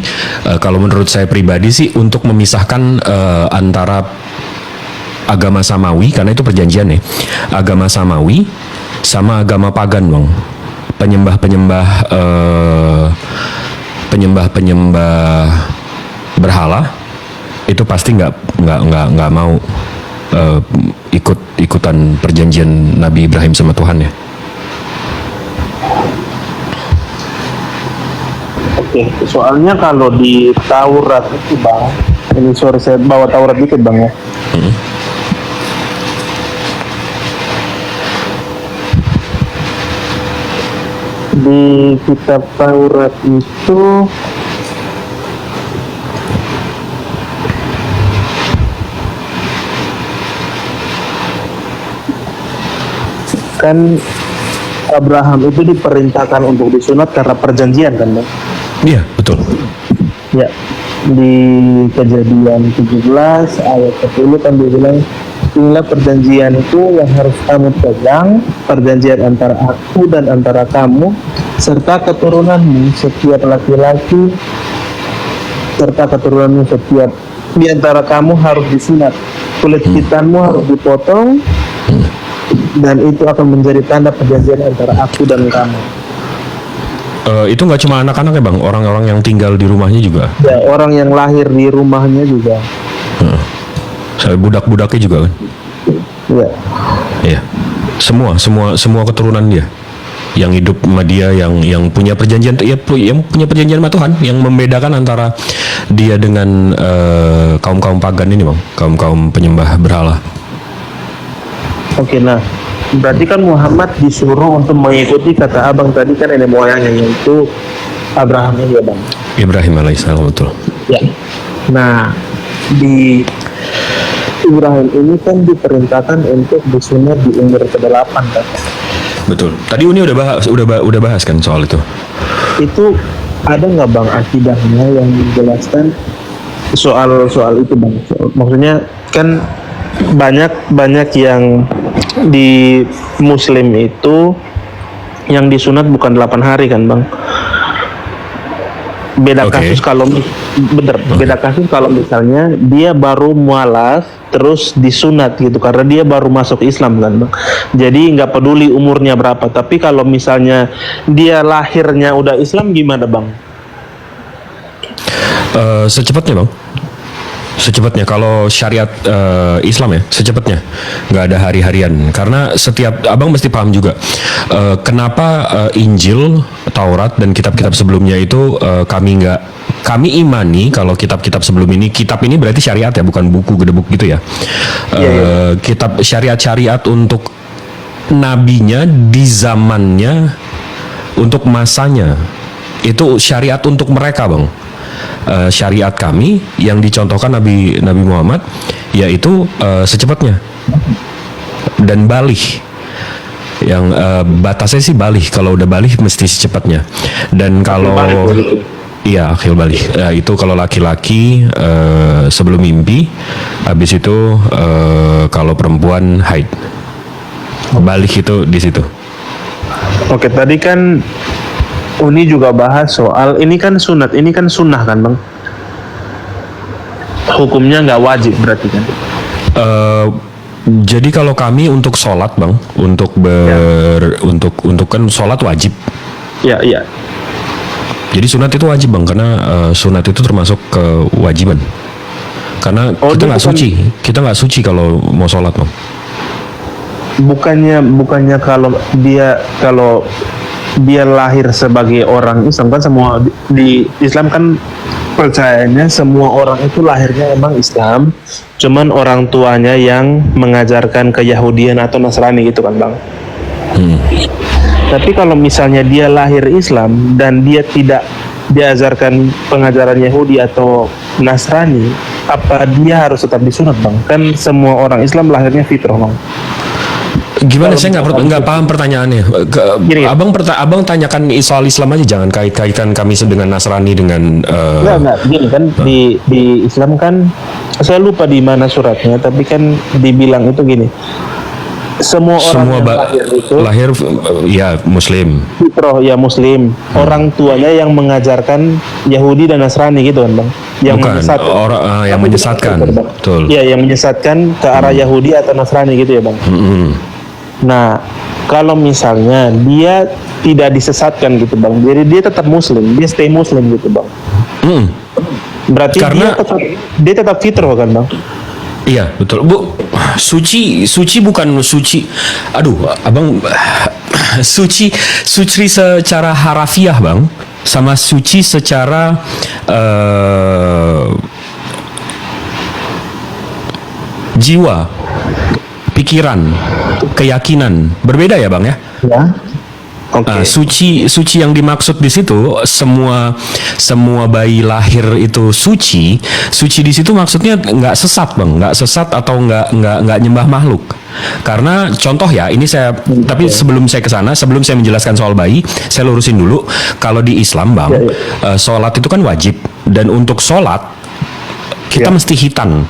kalau menurut saya pribadi sih untuk memisahkan antara agama Samawi, karena itu perjanjian ya, agama Samawi sama agama pagan bang. Penyembah berhala itu pasti nggak mau ikutan perjanjian Nabi Ibrahim sama Tuhan ya. Oke, soalnya kalau di Taurat itu bang, ini sorry saya bawa Taurat dikit bang ya. Di kitab Taurat itu kan Abraham itu diperintahkan untuk disunat karena perjanjian kan bang? Iya betul. Ya, di Kejadian 17 ayat 10 kan dia bilang, inilah perjanjian itu yang harus kamu pegang, perjanjian antara aku dan antara kamu serta keturunanmu, setiap laki-laki serta keturunanmu setiap di antara kamu harus disunat, kulit hitammu harus dipotong, dan itu akan menjadi tanda perjanjian antara aku dan kamu. Itu nggak cuma anak-anak ya bang, orang-orang yang tinggal di rumahnya juga? Ya, orang yang lahir di rumahnya juga. Budak-budaknya juga kan? Iya. Iya. Semua keturunan dia yang hidup sama dia, yang punya perjanjian, yang punya perjanjian sama Tuhan, yang membedakan antara dia dengan kaum-kaum pagan ini bang, kaum-kaum penyembah berhala. Oke, nah berarti kan Muhammad disuruh untuk mengikuti kata abang tadi kan nenek moyangnya, yaitu Abraham ya bang. Ibrahim alaihissalam betul. Ya. Nah di Ibrahim ini kan diperintahkan untuk disunat di umur ke-8 kan. Betul. Tadi Uni udah bahas kan soal itu. Itu ada nggak bang akidahnya yang menjelaskan soal itu bang? Maksudnya kan banyak yang di Muslim itu yang disunat bukan 8 hari kan bang? Beda kasus kalau beda kasus kalau misalnya dia baru mualaf terus disunat gitu karena dia baru masuk Islam kan bang. Jadi nggak peduli umurnya berapa. Tapi kalau misalnya dia lahirnya udah Islam gimana bang? Secepatnya bang. Secepatnya kalau syariat Islam ya secepatnya, nggak ada hari-harian karena setiap abang mesti paham juga kenapa Injil, Taurat dan kitab-kitab sebelumnya itu kami imani kalau kitab-kitab sebelum ini, kitab ini berarti syariat ya, bukan buku gedebuk gitu ya. Kitab syariat-syariat untuk nabinya di zamannya, untuk masanya itu syariat untuk mereka bang. Syariat kami yang dicontohkan Nabi Muhammad yaitu secepatnya dan baligh, yang batasnya sih baligh, kalau udah baligh mesti secepatnya. Dan kalau iya akhil baligh itu kalau laki-laki sebelum mimpi, habis itu kalau perempuan haid, baligh itu di situ. Oke, tadi kan Uni juga bahas soal ini kan sunat, ini kan sunnah kan bang? Hukumnya nggak wajib berarti kan? Jadi kalau kami untuk sholat bang, untuk untuk kan sholat wajib. Iya. Jadi sunat itu wajib bang, karena sunat itu termasuk kewajiban. Karena kita nggak suci kalau mau sholat bang. Bukannya kalau dia lahir sebagai orang Islam kan, semua di Islam kan percayanya semua orang itu lahirnya emang Islam, cuman orang tuanya yang mengajarkan keyahudian atau Nasrani gitu kan bang. Tapi kalau misalnya dia lahir Islam dan dia tidak diajarkan pengajaran Yahudi atau Nasrani, apa dia harus tetap disunat bang? Kan semua orang Islam lahirnya fitrah bang. Gimana, saya nggak paham pertanyaannya. Abang tanyakan soal Islam aja, jangan kait-kaitan kami dengan Nasrani dengan. Enggak, gini kan di Islam kan, saya lupa di mana suratnya, tapi kan dibilang itu gini. Semua orang yang lahir ya Muslim. Fitrah ya Muslim. Orang tuanya yang mengajarkan Yahudi dan Nasrani gitu kan bang. Yang menyesatkan. Yang menyesatkan. Betul. Iya, yang menyesatkan ke arah Yahudi atau Nasrani gitu ya bang. Nah, kalau misalnya dia tidak disesatkan gitu bang, jadi dia tetap Muslim, dia stay Muslim gitu bang. Berarti karena dia tetap fitrah kan bang? Iya betul bu. Suci bukan suci. Aduh abang, suci secara harafiah bang, sama suci secara jiwa, pikiran, keyakinan berbeda ya bang ya. Ya. Okay. Suci yang dimaksud di situ, semua bayi lahir itu suci di situ maksudnya nggak sesat bang, nggak sesat atau nggak nyembah makhluk. Karena contoh ya, ini saya tapi sebelum saya kesana, sebelum saya menjelaskan soal bayi, saya lurusin dulu. Kalau di Islam bang, sholat itu kan wajib, dan untuk sholat kita mesti hitan.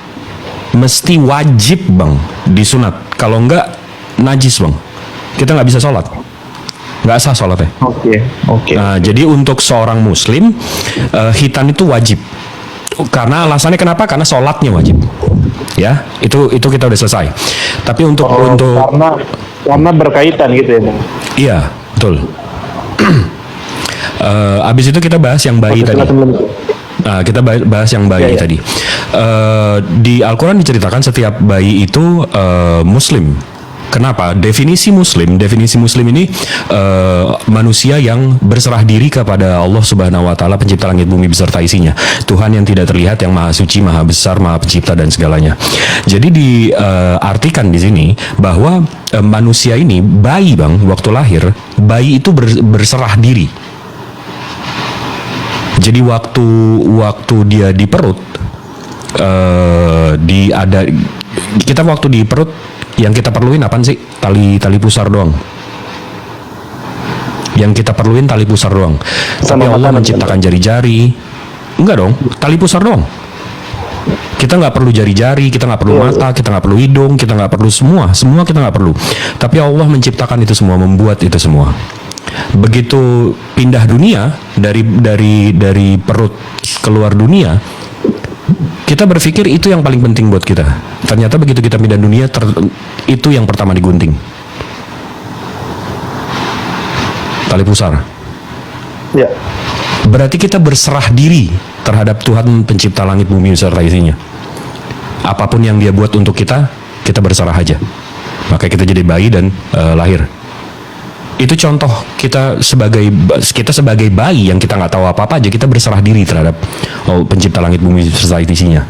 Mesti wajib bang disunat, kalau enggak najis bang, kita nggak bisa sholat, nggak sah sholatnya. Oke. Nah jadi untuk seorang muslim hitan itu wajib, karena alasannya kenapa? Karena sholatnya wajib ya, itu kita udah selesai. Tapi untuk karena berkaitan gitu ya bang. Iya betul. Abis itu kita bahas yang bayi tadi. Kita bahas yang bayi tadi. Di Al-Quran diceritakan setiap bayi itu Muslim. Kenapa? Definisi Muslim ini manusia yang berserah diri kepada Allah Subhanahu Wa Taala, pencipta langit bumi beserta isinya, Tuhan yang tidak terlihat, yang maha suci, maha besar, maha pencipta dan segalanya. Jadi diartikan di sini bahwa manusia ini, bayi bang, waktu lahir, bayi itu berserah diri. Jadi waktu dia di perut, kita waktu di perut yang kita perluin apaan sih? Tali pusar doang. Yang kita perluin tali pusar doang. Tapi Allah menciptakan jari-jari. Enggak dong, tali pusar doang. Kita nggak perlu jari-jari, kita nggak perlu mata, kita nggak perlu hidung, kita nggak perlu semua kita nggak perlu. Tapi Allah menciptakan itu semua, membuat itu semua. Begitu pindah dunia dari perut keluar dunia, kita berpikir itu yang paling penting buat kita. Ternyata begitu kita pindah dunia, itu yang pertama digunting. Tali pusar. Ya. Berarti kita berserah diri terhadap Tuhan pencipta langit bumi serta isinya. Apapun yang Dia buat untuk kita berserah aja. Maka kita jadi bayi dan lahir. Itu contoh kita sebagai bayi yang kita nggak tahu apa-apa aja, kita berserah diri terhadap pencipta langit bumi serta isinya.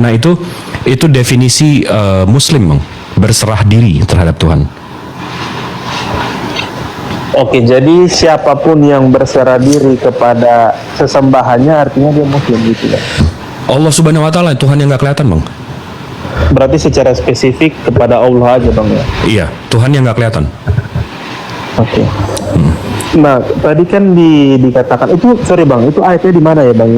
Nah itu definisi Muslim, Bang. Berserah diri terhadap Tuhan. Oke, jadi siapapun yang berserah diri kepada sesembahannya artinya dia Muslim gitu ya. Allah Subhanahu wa taala, Tuhan yang nggak kelihatan, Bang. Berarti secara spesifik kepada Allah aja, Bang ya. Iya, Tuhan yang nggak kelihatan. Oke. Nah, tadi kan dikatakan itu, sorry Bang, itu ayatnya di mana ya Bang,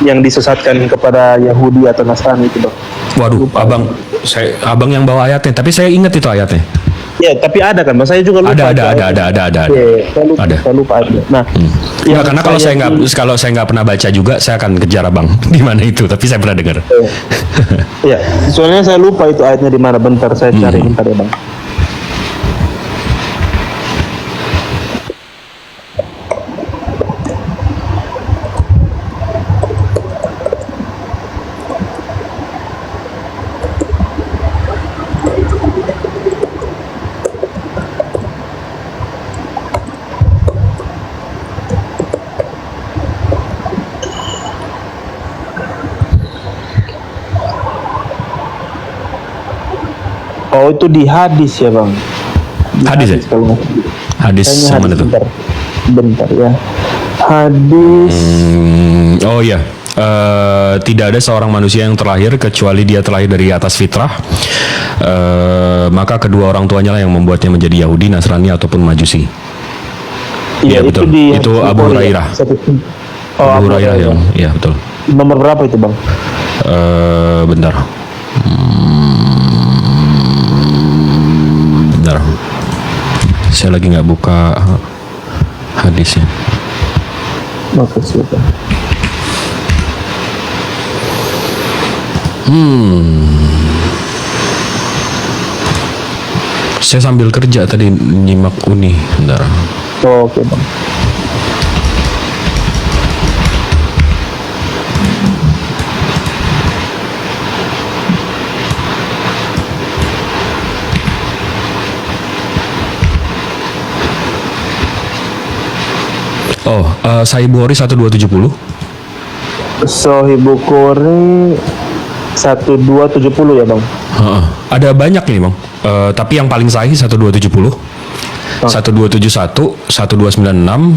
yang disesatkan kepada Yahudi atau Nasrani itu, Bang? Waduh, abang yang bawa ayatnya, tapi saya ingat itu ayatnya. Ya, tapi ada kan, Bang? Saya juga lupa. Ada. Saya lupa aja. Nah, ya, karena kalau saya nggak pernah baca juga, saya akan kejar abang di mana itu. Tapi saya pernah dengar. Ya, soalnya saya lupa itu ayatnya di mana. Bentar, saya cari bentar ya Bang. Oh, itu di hadis ya Bang? Hadis ya? Hadis yang mana tuh? Bentar ya. Hadis. Oh iya. Tidak ada seorang manusia yang terlahir kecuali dia terlahir dari atas fitrah. Maka kedua orang tuanya lah yang membuatnya menjadi Yahudi, Nasrani ataupun Majusi. Iya betul. Itu Abu Hurairah. Abu Hurairah yang, iya betul. Nomor berapa itu Bang? Bentar. Bentar. Saya lagi nggak buka hadisnya. Makasih Bang. Saya sambil kerja tadi nyimak Uni. Bentar. Oh, oke Bang. Sahih Bukhari 1270. Sahih Bukhari 1270 ya Bang. Ada banyak nih Bang. Tapi yang paling sahih 1270. 1271, 1296,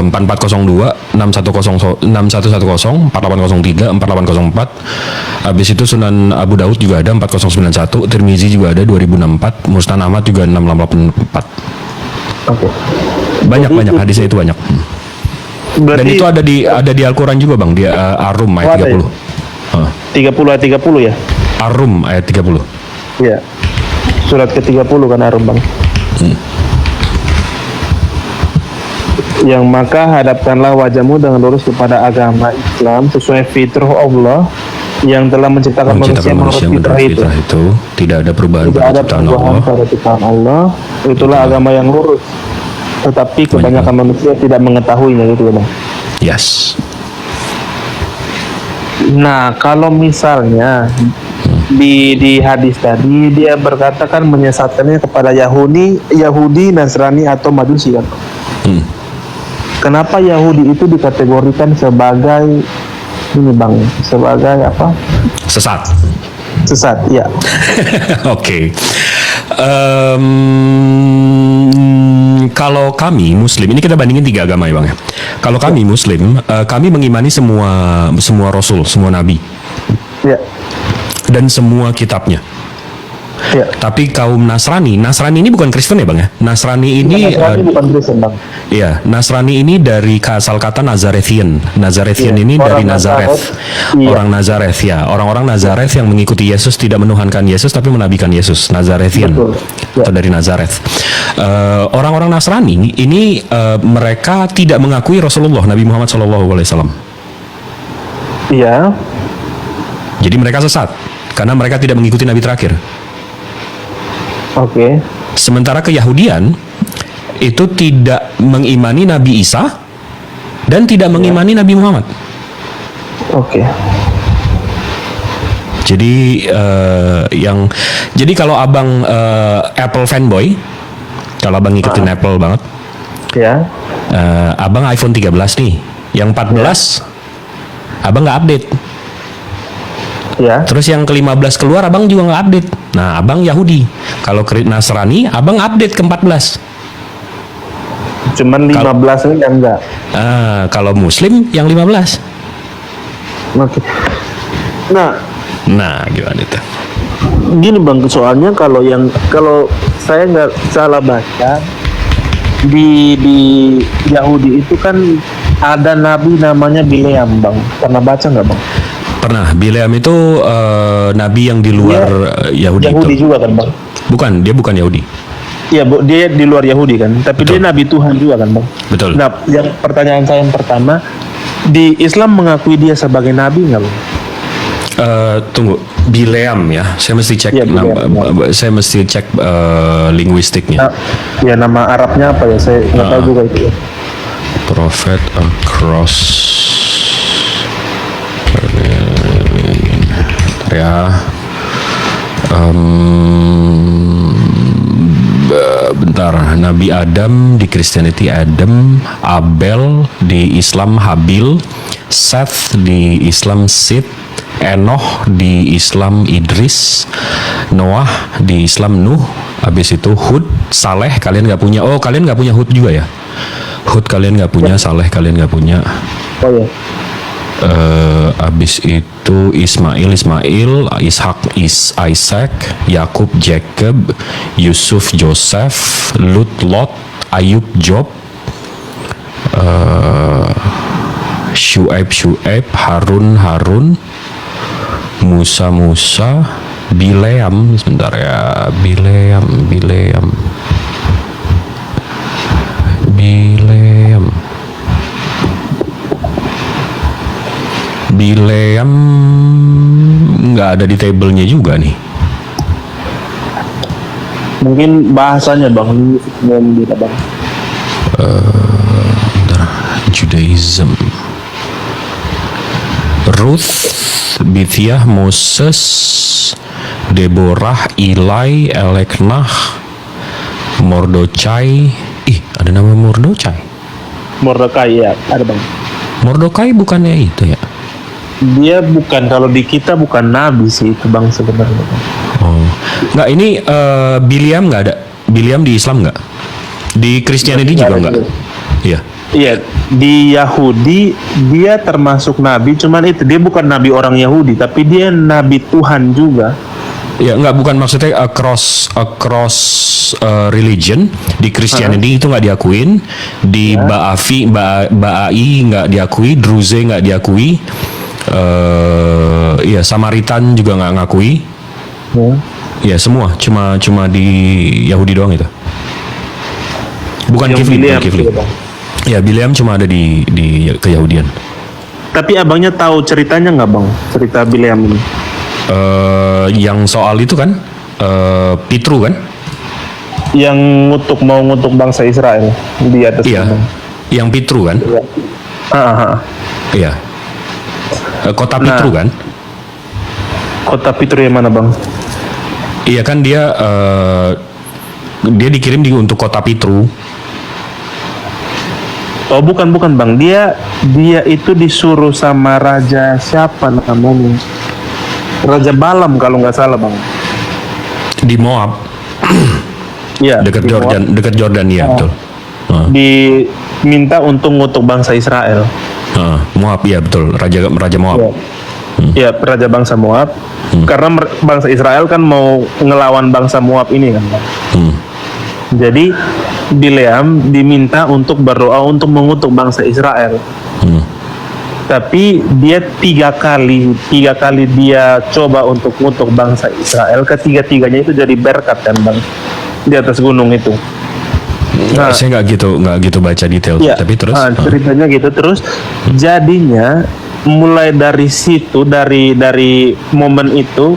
4402, 6110, 6110, 4803, 4804. Habis itu Sunan Abu Daud juga ada 4091, Tirmizi juga ada 2064, Musnad Ahmad juga 684. Oke. Banyak hadisnya itu banyak. Dan itu ada di Al-Qur'an juga Bang, di Ar-Rum ayat 30. 30 ayat 30 ya? Ar-Rum ayat 30. Iya. Surat ke-30 kan Ar-Rum Bang. Yang maka hadapkanlah wajahmu dengan lurus kepada agama Islam sesuai fitrah Allah yang telah menciptakan manusia menurut fitrah itu. Tidak ada perubahan pada ciptaan Allah. Itulah agama yang lurus. Tetapi kebanyakan manusia tidak mengetahuinya gitu ya Bang. Yes. Nah, kalau misalnya di hadis tadi dia berkatakan menyesatkannya kepada Yahudi, Nasrani atau Majusi kan? Kenapa Yahudi itu dikategorikan sebagai ini Bang, sebagai apa? Sesat, ya. Oke. Kalau kami Muslim, ini kita bandingin 3 agama ya Bang ya. Kalau kami Muslim, kami mengimani semua Rasul, semua Nabi. Ya. Dan semua kitabnya. Ya. Tapi kaum Nasrani ini bukan Kristen ya Bang ya? Nasrani ini bukan Kristen Bang. Iya, Nasrani ini dari asal kata Nazarethian. Nazarethian ini dari Nazareth. Iya. Orang Nazareth ya. Orang-orang Nazareth yang mengikuti Yesus, tidak menuhankan Yesus tapi menabikan Yesus. Nazarethian. Betul. Ya. Atau dari Nazareth. Orang-orang Nasrani ini mereka tidak mengakui Rasulullah Nabi Muhammad SAW. Iya. Jadi mereka sesat karena mereka tidak mengikuti Nabi terakhir. Oke. Sementara Keyahudian itu tidak mengimani Nabi Isa dan tidak mengimani Nabi Muhammad. Oke. Jadi jadi kalau abang Apple fanboy, kalau abang ngikutin Apple banget, Ya. abang iPhone 13 nih, yang 14 abang nggak update. Ya. Terus yang ke-15 keluar abang juga nggak update. Nah abang Yahudi. Kalau Nasrani abang update ke 14. Cuman 15 ini yang enggak. Kalau Muslim yang 15. Oke. Nah gimana itu? Gini Bang, soalnya kalau saya nggak salah baca di Yahudi itu kan ada nabi namanya Bileam Bang. Pernah baca nggak Bang? Pernah. Bileam itu nabi yang di luar Yahudi itu. juga kan Bang? Bukan, dia bukan Yahudi. Iya, dia di luar Yahudi kan, tapi Betul. dia nabi Tuhan juga kan Bang? Betul. Nah, yang pertanyaan saya yang pertama, di Islam mengakui dia sebagai nabi nggak Bang? Tunggu, Bileam ya. Saya mesti cek Iya, Bileam, saya mesti cek linguistiknya. Nah, ya nama Arabnya apa ya? Saya nggak tahu juga itu. Ya. Prophet across ya. Bentar, Nabi Adam di Christianity Adam, Abel di Islam Habil, Seth di Islam Sid, Enoch di Islam Idris, Noah di Islam Nuh, habis itu Hud, Saleh kalian nggak punya. Oh kalian nggak punya Hud juga ya? Hud kalian nggak punya, Saleh kalian nggak punya. Oh ya. Abis itu Ismail, Ishak, Isaac, Yakub, Jacob, Yusuf, Joseph, Lut, Lot, Ayub, Job, Syuaib, Harun, Musa, Bileam, sebentar ya, Bileam. Bileam nggak ada di tabelnya juga nih. Mungkin bahasanya Bang, bisa Bang. Judaism. Ruth, Bithiah, Moses, Deborah, Eli, Eleknah, Mordochai. Ada nama Mordochai. Mordekai ya, ada Bang. Mordokai bukannya itu ya? Dia bukan, kalau di kita bukan nabi sih itu Bang sebenarnya. Oh, nggak, ini Bileam nggak ada. Bileam di Islam nggak? Di Christianity juga nggak? Iya. Iya, di Yahudi dia termasuk nabi, cuman itu dia bukan nabi orang Yahudi, tapi dia nabi Tuhan juga. Ya nggak, bukan maksudnya across religion. Di Christianity itu nggak diakuin. Di Baai nggak diakui. Druze nggak diakui. Iya, Samaritan juga nggak ngakui. Iya, semua cuma di Yahudi doang itu. Bukan Kifli. Ya, Bileam cuma ada di Keyahudian. Tapi abangnya tahu ceritanya nggak Bang? Cerita Bileam ini? Yang soal itu kan, Pitru kan? Yang mau ngutuk bangsa Israel di atas. Iya. Yang Pitru kan? Iya. Kota Pitru kan? Kota Pitru yang mana Bang? Iya kan, dia dikirim untuk kota Pitru. Oh bukan Bang, dia itu disuruh sama raja siapa namanya? Raja Balam kalau nggak salah Bang. Di Moab. Iya. Dekat Jordan ya, betul. diminta untuk ngutuk bangsa Israel. Moab, ya betul, raja Moab. Ya, raja bangsa Moab. Karena bangsa Israel kan mau ngelawan bangsa Moab ini kan, Bang. Jadi Bileam diminta untuk berdoa untuk mengutuk bangsa Israel. Tapi dia tiga kali dia coba untuk mengutuk bangsa Israel. Ketiga-tiganya itu jadi berkat kan, Bang, di atas gunung itu. Nah, saya nggak gitu baca detail, ya, tapi terus ceritanya gitu terus. Jadinya mulai dari situ, dari momen itu,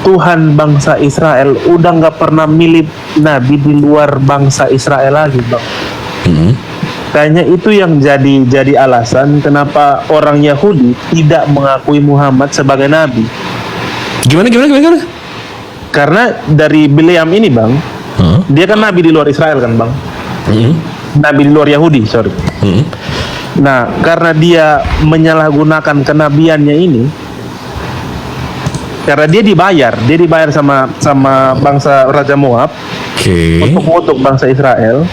Tuhan bangsa Israel udah nggak pernah milih nabi di luar bangsa Israel lagi, Bang. Kayaknya itu yang jadi alasan kenapa orang Yahudi tidak mengakui Muhammad sebagai nabi. Gimana? Karena dari Bileam ini, Bang, dia kan nabi di luar Israel kan, Bang. Nabi di luar Yahudi, sorry. Nah, karena dia menyalahgunakan kenabiannya ini, karena dia dibayar sama bangsa Raja Moab untuk mengutuk bangsa Israel.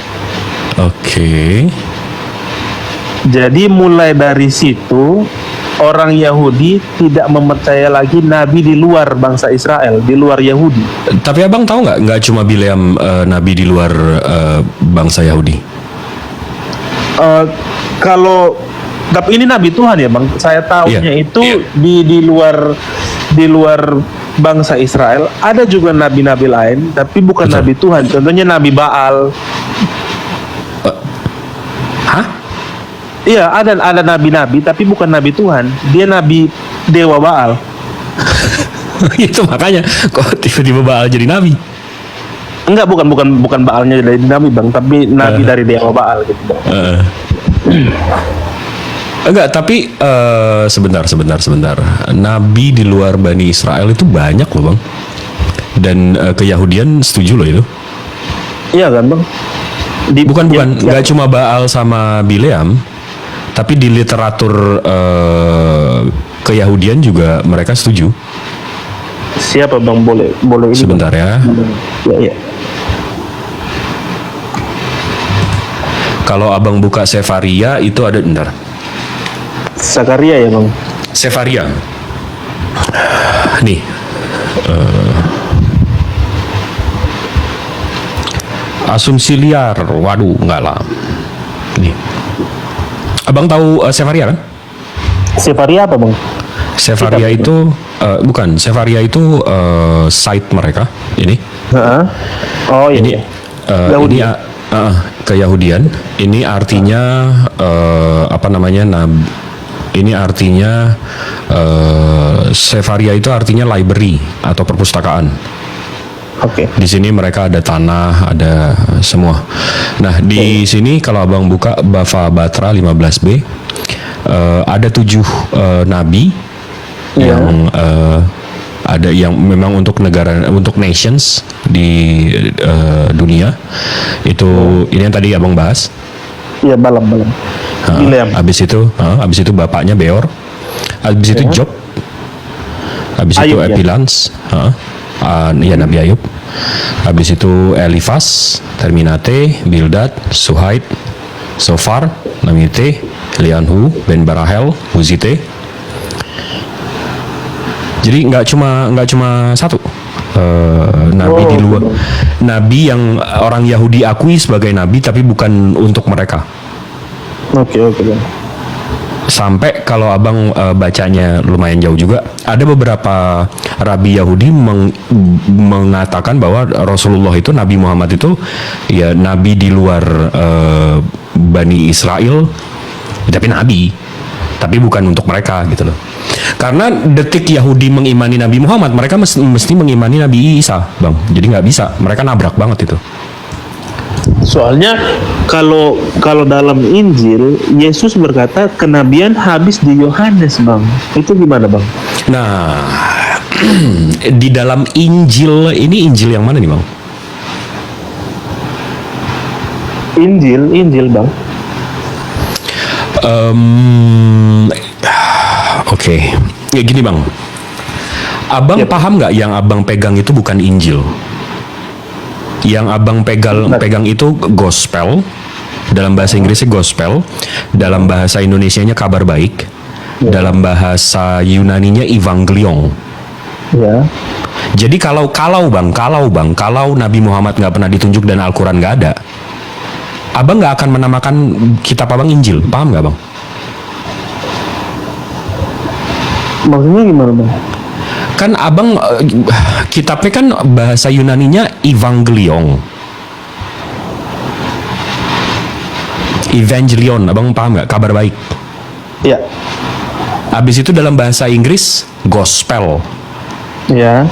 Jadi mulai dari situ orang Yahudi tidak mempercaya lagi nabi di luar bangsa Israel, di luar Yahudi. Tapi abang tahu nggak cuma Bileam nabi di luar bangsa Yahudi? Tapi ini nabi Tuhan ya, Bang. Saya tahunya itu di luar bangsa Israel ada juga nabi-nabi lain, tapi bukan nabi Tuhan. Contohnya Nabi Baal. Iya, ada nabi-nabi tapi bukan nabi Tuhan. Dia nabi dewa Baal. Itu makanya kok tiba-tiba Baal jadi nabi? Enggak, bukan Baalnya dari nabi, Bang, tapi nabi dari dewa Baal gitu, Bang. Enggak, tapi sebentar. Nabi di luar Bani Israel itu banyak loh, Bang. Dan keyahudian setuju loh itu. Iya kan, Bang? Bukan, nggak cuma Baal sama Bileam, tapi di literatur keyahudian juga mereka setuju. Siapa, Bang? Boleh ini, sebentar, Bang? Ya. Kalau abang buka Sefaria itu ada, bentar. Zakaria ya, Bang? Sefaria. Nih. Asumsi liar. Waduh, enggak lah. Nih. Abang tahu Sefaria kan? Sefaria apa, Bang? Sefaria itu bukan. Sefaria itu site mereka. Ini. Oh iya. Ini ini keyahudian. Ini artinya apa namanya? Ini artinya Sefaria itu artinya library atau perpustakaan. Di sini mereka ada tanah, ada semua. Nah, di sini kalau abang buka Bava Batra 15b, ada 7 nabi yang ada yang memang untuk negara, untuk nations di dunia. Itu ini yang tadi abang bahas. Iya, Balam. Habis itu bapaknya Beor. Habis itu Job. Habis itu Epilans. Ya, Nabi Ayub. Habis itu Elifas, Terminate, Bildad, Suhaid, Sofar, Namite, Elianhu, Ben Barahel, Huzite. Jadi nggak cuma satu nabi di luar, nabi yang orang Yahudi akui sebagai nabi tapi bukan untuk mereka. Oke. Sampai kalau abang bacanya lumayan jauh juga, ada beberapa rabi Yahudi mengatakan bahwa Rasulullah itu, Nabi Muhammad itu ya nabi di luar Bani Israel, tapi nabi, tapi bukan untuk mereka gitu loh. Karena detik Yahudi mengimani Nabi Muhammad, mereka mesti mengimani Nabi Isa, Bang. Jadi nggak bisa, mereka nabrak banget itu. Soalnya kalau dalam Injil Yesus berkata kenabian habis di Yohanes, Bang. Itu gimana, Bang? Nah, di dalam Injil ini, Injil yang mana nih, Bang? Injil, Bang. Oke. Ya gini, Bang. Abang paham nggak yang abang pegang itu bukan Injil? Yang abang pegang itu gospel, dalam bahasa Inggrisnya gospel, dalam bahasa Indonesianya kabar baik, dalam bahasa Yunaninya evangelion. Ya. Jadi kalau Nabi Muhammad nggak pernah ditunjuk dan Al-Quran nggak ada, abang nggak akan menamakan kitab abang Injil, paham nggak bang? Maksudnya gimana bang? Kan abang kitabnya kan bahasa Yunaninya evangelion. Evangelion, abang paham nggak? Kabar baik. Ya. Habis itu dalam bahasa Inggris gospel. Ya.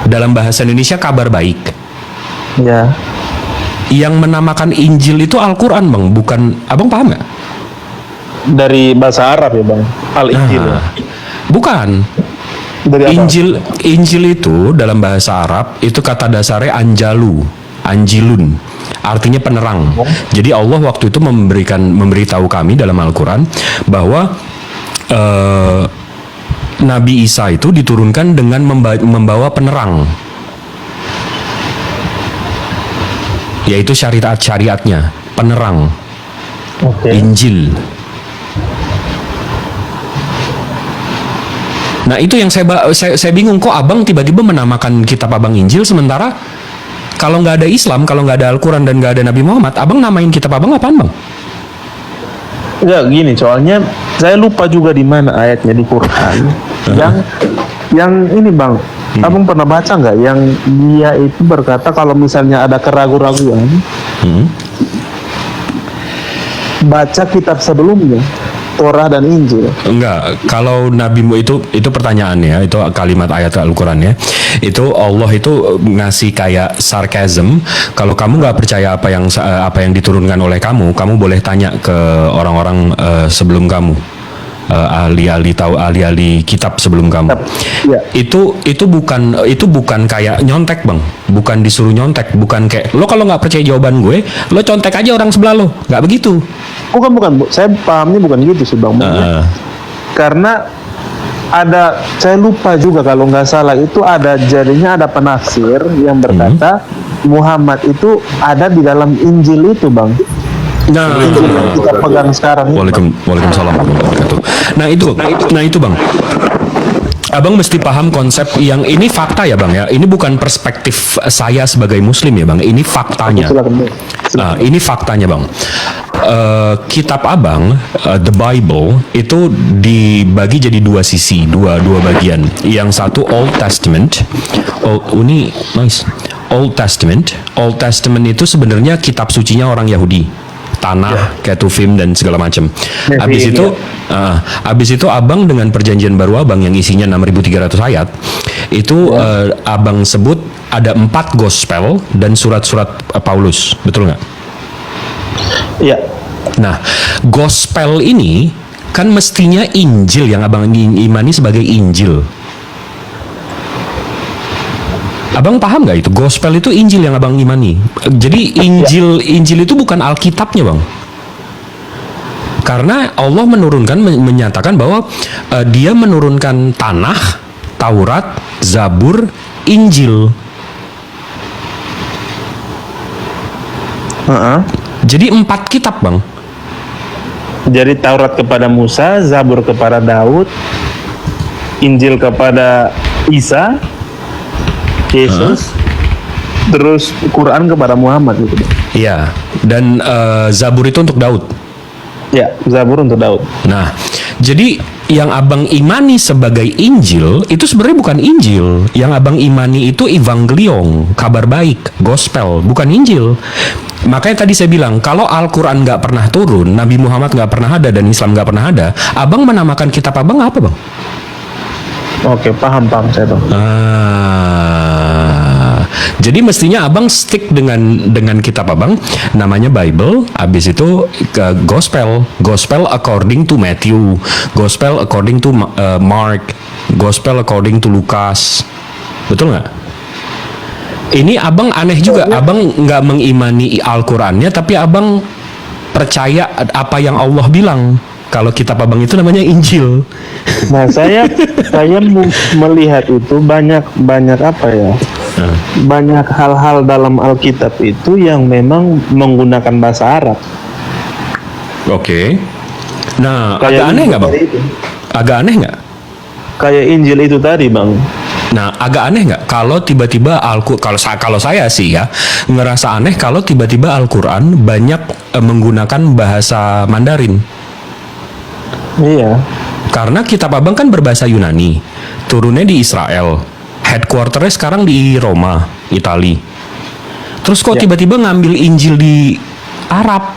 Dalam bahasa Indonesia kabar baik. Ya. Yang menamakan Injil itu Al-Quran bang, bukan, abang paham nggak? Dari bahasa Arab ya bang, Al-Injil. Nah, bukan. Dari apa? Injil itu dalam bahasa Arab itu kata dasarnya anjilun, artinya penerang. Jadi Allah waktu itu memberitahu kami dalam Al-Quran bahwa Nabi Isa itu diturunkan dengan membawa penerang, yaitu syariatnya, penerang. Injil. Nah itu yang saya bingung, kok abang tiba-tiba menamakan kitab abang Injil, sementara kalau nggak ada Islam, kalau nggak ada Al-Quran dan nggak ada Nabi Muhammad, abang namain kitab abang apaan bang? Ya gini, soalnya saya lupa juga di mana ayatnya di Quran. Yang ini bang, abang pernah baca nggak yang dia itu berkata kalau misalnya ada keraguan-raguan, baca kitab sebelumnya, Torah dan Injil. Enggak, kalau Nabi itu pertanyaannya, itu kalimat ayat Al-Quran ya, itu Allah itu ngasih kayak sarcasm. Kalau kamu nggak percaya apa yang diturunkan oleh kamu boleh tanya ke orang-orang sebelum kamu, ahli-ahli kitab sebelum kamu. Ya. Itu bukan kayak nyontek bang, bukan disuruh nyontek, bukan kayak lo kalau nggak percaya jawaban gue, lo contek aja orang sebelah lo, nggak begitu. Bukan, saya pahamnya bukan gitu sih bang. Karena saya lupa juga kalau nggak salah itu jadinya ada penafsir yang berkata Muhammad itu ada di dalam Injil itu bang. Nah, Injil yang kita pegang sekarang. Waalaikumsalam warahmatullahi wabarakatuh. Nah itu bang, abang mesti paham konsep yang ini fakta ya bang ya. Ini bukan perspektif saya sebagai muslim ya bang. Ini faktanya. Ini faktanya bang. Kitab abang, The Bible itu dibagi jadi dua sisi, dua bagian. Yang satu Old Testament. Old Testament itu sebenarnya kitab sucinya orang Yahudi, tanah, ketuvim dan segala macam. Habis itu abang dengan perjanjian baru abang yang isinya 6.300 ayat itu abang sebut ada 4 gospel dan surat-surat Paulus, betul nggak? Iya. Nah, gospel ini kan mestinya Injil yang abang imani sebagai Injil. Abang paham nggak itu? Gospel itu Injil yang abang imani. Jadi Injil itu bukan Alkitabnya bang. Karena Allah menyatakan bahwa Dia menurunkan tanah, Taurat, Zabur, Injil. Jadi 4 kitab bang. Jadi Taurat kepada Musa, Zabur kepada Daud, Injil kepada Isa, Yesus, terus Quran kepada Muhammad gitu. Iya. Dan Zabur itu untuk Daud. Ya, Zabur untuk Daud. Nah, jadi yang abang imani sebagai Injil itu sebenarnya bukan Injil. Yang abang imani itu evangelion, kabar baik, gospel, bukan Injil. Makanya tadi saya bilang, kalau Al-Quran nggak pernah turun, Nabi Muhammad nggak pernah ada, dan Islam nggak pernah ada, abang menamakan kitab abang apa bang? Oke, paham saya bang. Jadi mestinya abang stick dengan kitab abang, namanya Bible. Habis itu ke gospel according to Matthew, gospel according to Mark, gospel according to Lukas, betul nggak? Ini abang aneh juga, abang nggak mengimani Al-Qurannya, tapi abang percaya apa yang Allah bilang. Kalau kitab abang itu namanya Injil. Nah, saya melihat itu banyak apa ya? Banyak hal-hal dalam Alkitab itu yang memang menggunakan bahasa Arab. Oke. Nah, Kayak agak aneh Injil nggak bang? tadi itu. Agak aneh nggak? Kayak Injil itu tadi bang. Nah, agak aneh nggak kalau tiba-tiba kalau saya sih ya ngerasa aneh kalau tiba-tiba Al-Quran banyak menggunakan bahasa Mandarin. Iya. Karena kitab abang kan berbahasa Yunani, turunnya di Israel, headquarternya sekarang di Roma, Itali. Terus kok tiba-tiba ngambil Injil di Arab?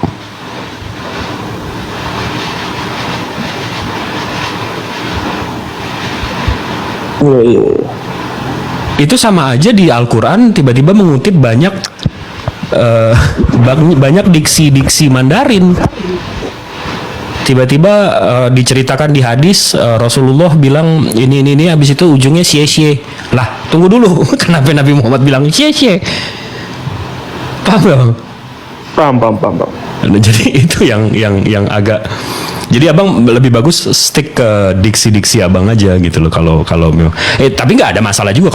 Iya. Itu sama aja di Al-Quran tiba-tiba mengutip banyak banyak diksi-diksi Mandarin. Tiba-tiba diceritakan di hadis Rasulullah bilang ini habis itu ujungnya xie. Lah, tunggu dulu. Kenapa Nabi Muhammad bilang xie? Paham gak, Bang? Paham. Nah, jadi itu yang agak, jadi abang lebih bagus stick ke diksi-diksi abang aja gitu loh kalau memang. Tapi nggak ada masalah juga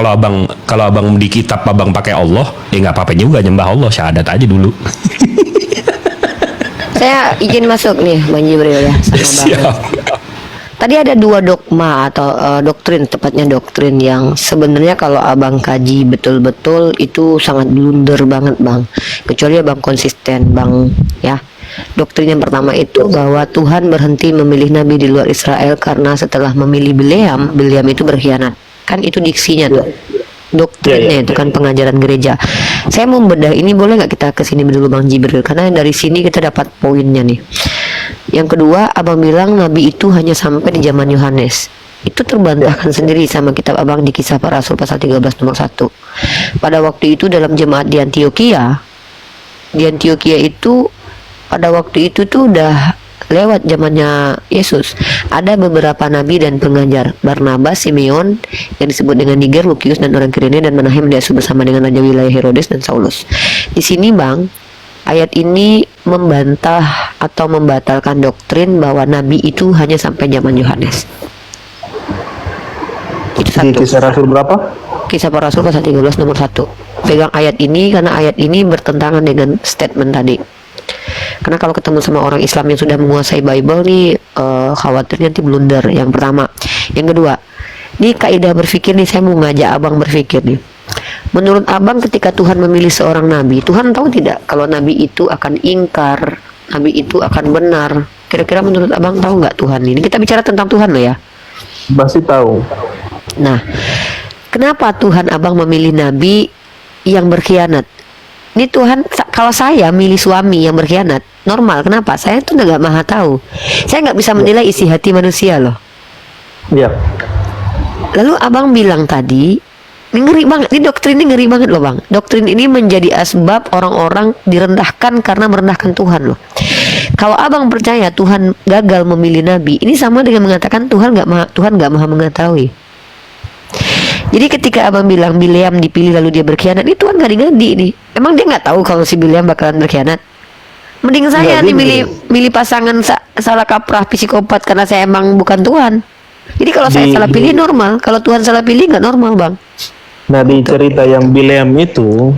kalau abang di kitab abang pakai Allah, nggak apa-apa juga, nyembah Allah, syahadat aja dulu. Saya izin masuk nih Bang Jibril ya sama Bang. Siap. Tadi ada dua dogma atau doktrin, tepatnya doktrin yang sebenarnya kalau abang kaji betul-betul itu sangat blunder banget bang. Kecuali abang konsisten bang ya. Doktrin yang pertama itu bahwa Tuhan berhenti memilih nabi di luar Israel karena setelah memilih Bileam itu berkhianat. Kan itu diksinya tuh. Doktrinnya itu kan pengajaran gereja. Saya mau bedah ini, boleh nggak kita kesini dulu Bang Jibril? Karena dari sini kita dapat poinnya nih. Yang kedua, abang bilang nabi itu hanya sampai di zaman Yohanes. Itu terbantahkan sendiri sama kitab abang di Kisah Para Rasul pasal 13 nomor 1. Pada waktu itu dalam jemaat di Antioquia itu pada waktu itu tuh udah lewat zamannya Yesus. Ada beberapa nabi dan pengajar, Barnabas, Simeon yang disebut dengan Niger, Lukius dan orang Kirene, dan Menahem diasuh bersama dengan raja wilayah Herodes dan Saulus. Di sini bang, ayat ini membantah atau membatalkan doktrin bahwa nabi itu hanya sampai zaman Yohanes. Itu satu. Di Kisah Rasul berapa? Kisah Para Rasul pasal 13 nomor 1. Pegang ayat ini karena ayat ini bertentangan dengan statement tadi. Karena kalau ketemu sama orang Islam yang sudah menguasai Bible nih, khawatir nanti blunder. Yang pertama. Yang kedua, ini kaidah berpikir nih, saya mau ngajak abang berpikir nih. Menurut abang ketika Tuhan memilih seorang nabi, Tuhan tahu tidak kalau nabi itu akan ingkar, nabi itu akan benar? Kira-kira menurut abang tahu nggak Tuhan ini? Kita bicara tentang Tuhan loh ya. Pasti tahu. Nah, kenapa Tuhan abang memilih nabi yang berkhianat? Ini Tuhan, kalau saya milih suami yang berkhianat, normal. Kenapa? Saya tuh nggak maha tahu. Saya nggak bisa menilai isi hati manusia loh. Iya. Lalu abang bilang tadi, ini ngeri banget. Ini doktrin ini ngeri banget loh bang. Doktrin ini menjadi asbab orang-orang direndahkan karena merendahkan Tuhan loh. Kalau abang percaya Tuhan gagal memilih nabi, ini sama dengan mengatakan Tuhan nggak maha mengetahui. Jadi ketika abang bilang Bileam dipilih lalu dia berkhianat, ini Tuhan ngadi-ngadi nih. Emang dia nggak tahu kalau si Bileam bakalan berkhianat? Mending saya nih milih pasangan salah kaprah psikopat karena saya emang bukan Tuhan. Jadi kalau saya salah pilih normal, kalau Tuhan salah pilih nggak normal bang. Nah di cerita yang Bileam itu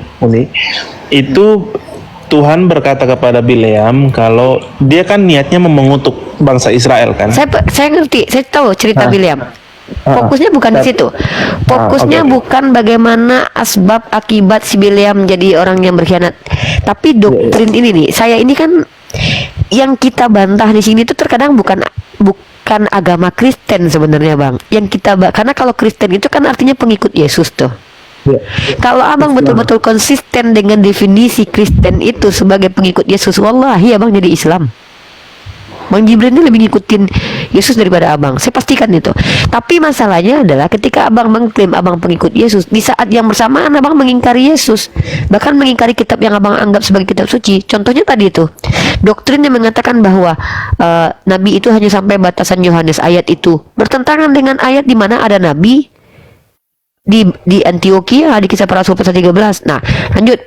Tuhan berkata kepada Bileam kalau dia kan niatnya mengutuk bangsa Israel kan. Saya ngerti, saya tahu cerita Bileam. Fokusnya bukan di situ. Fokusnya bukan bagaimana asbab akibat si Bileam menjadi orang yang berkhianat. Tapi doktrin ini nih, saya ini kan yang kita bantah di sini tuh terkadang bukan agama Kristen sebenarnya bang. Yang kita karena kalau Kristen itu kan artinya pengikut Yesus tuh. Kalau abang betul-betul konsisten dengan definisi Kristen itu sebagai pengikut Yesus, wallahi abang jadi Islam. Bang Jibril ini lebih ngikutin Yesus daripada abang, saya pastikan itu. Tapi masalahnya adalah ketika abang mengklaim abang pengikut Yesus, di saat yang bersamaan abang mengingkari Yesus, bahkan mengingkari kitab yang abang anggap sebagai kitab suci. Contohnya tadi itu doktrin yang mengatakan bahwa nabi itu hanya sampai batasan Yohanes. Ayat itu bertentangan dengan ayat di mana ada nabi di Antioquia di Kisah Para Rasul pasal 13. Nah lanjut,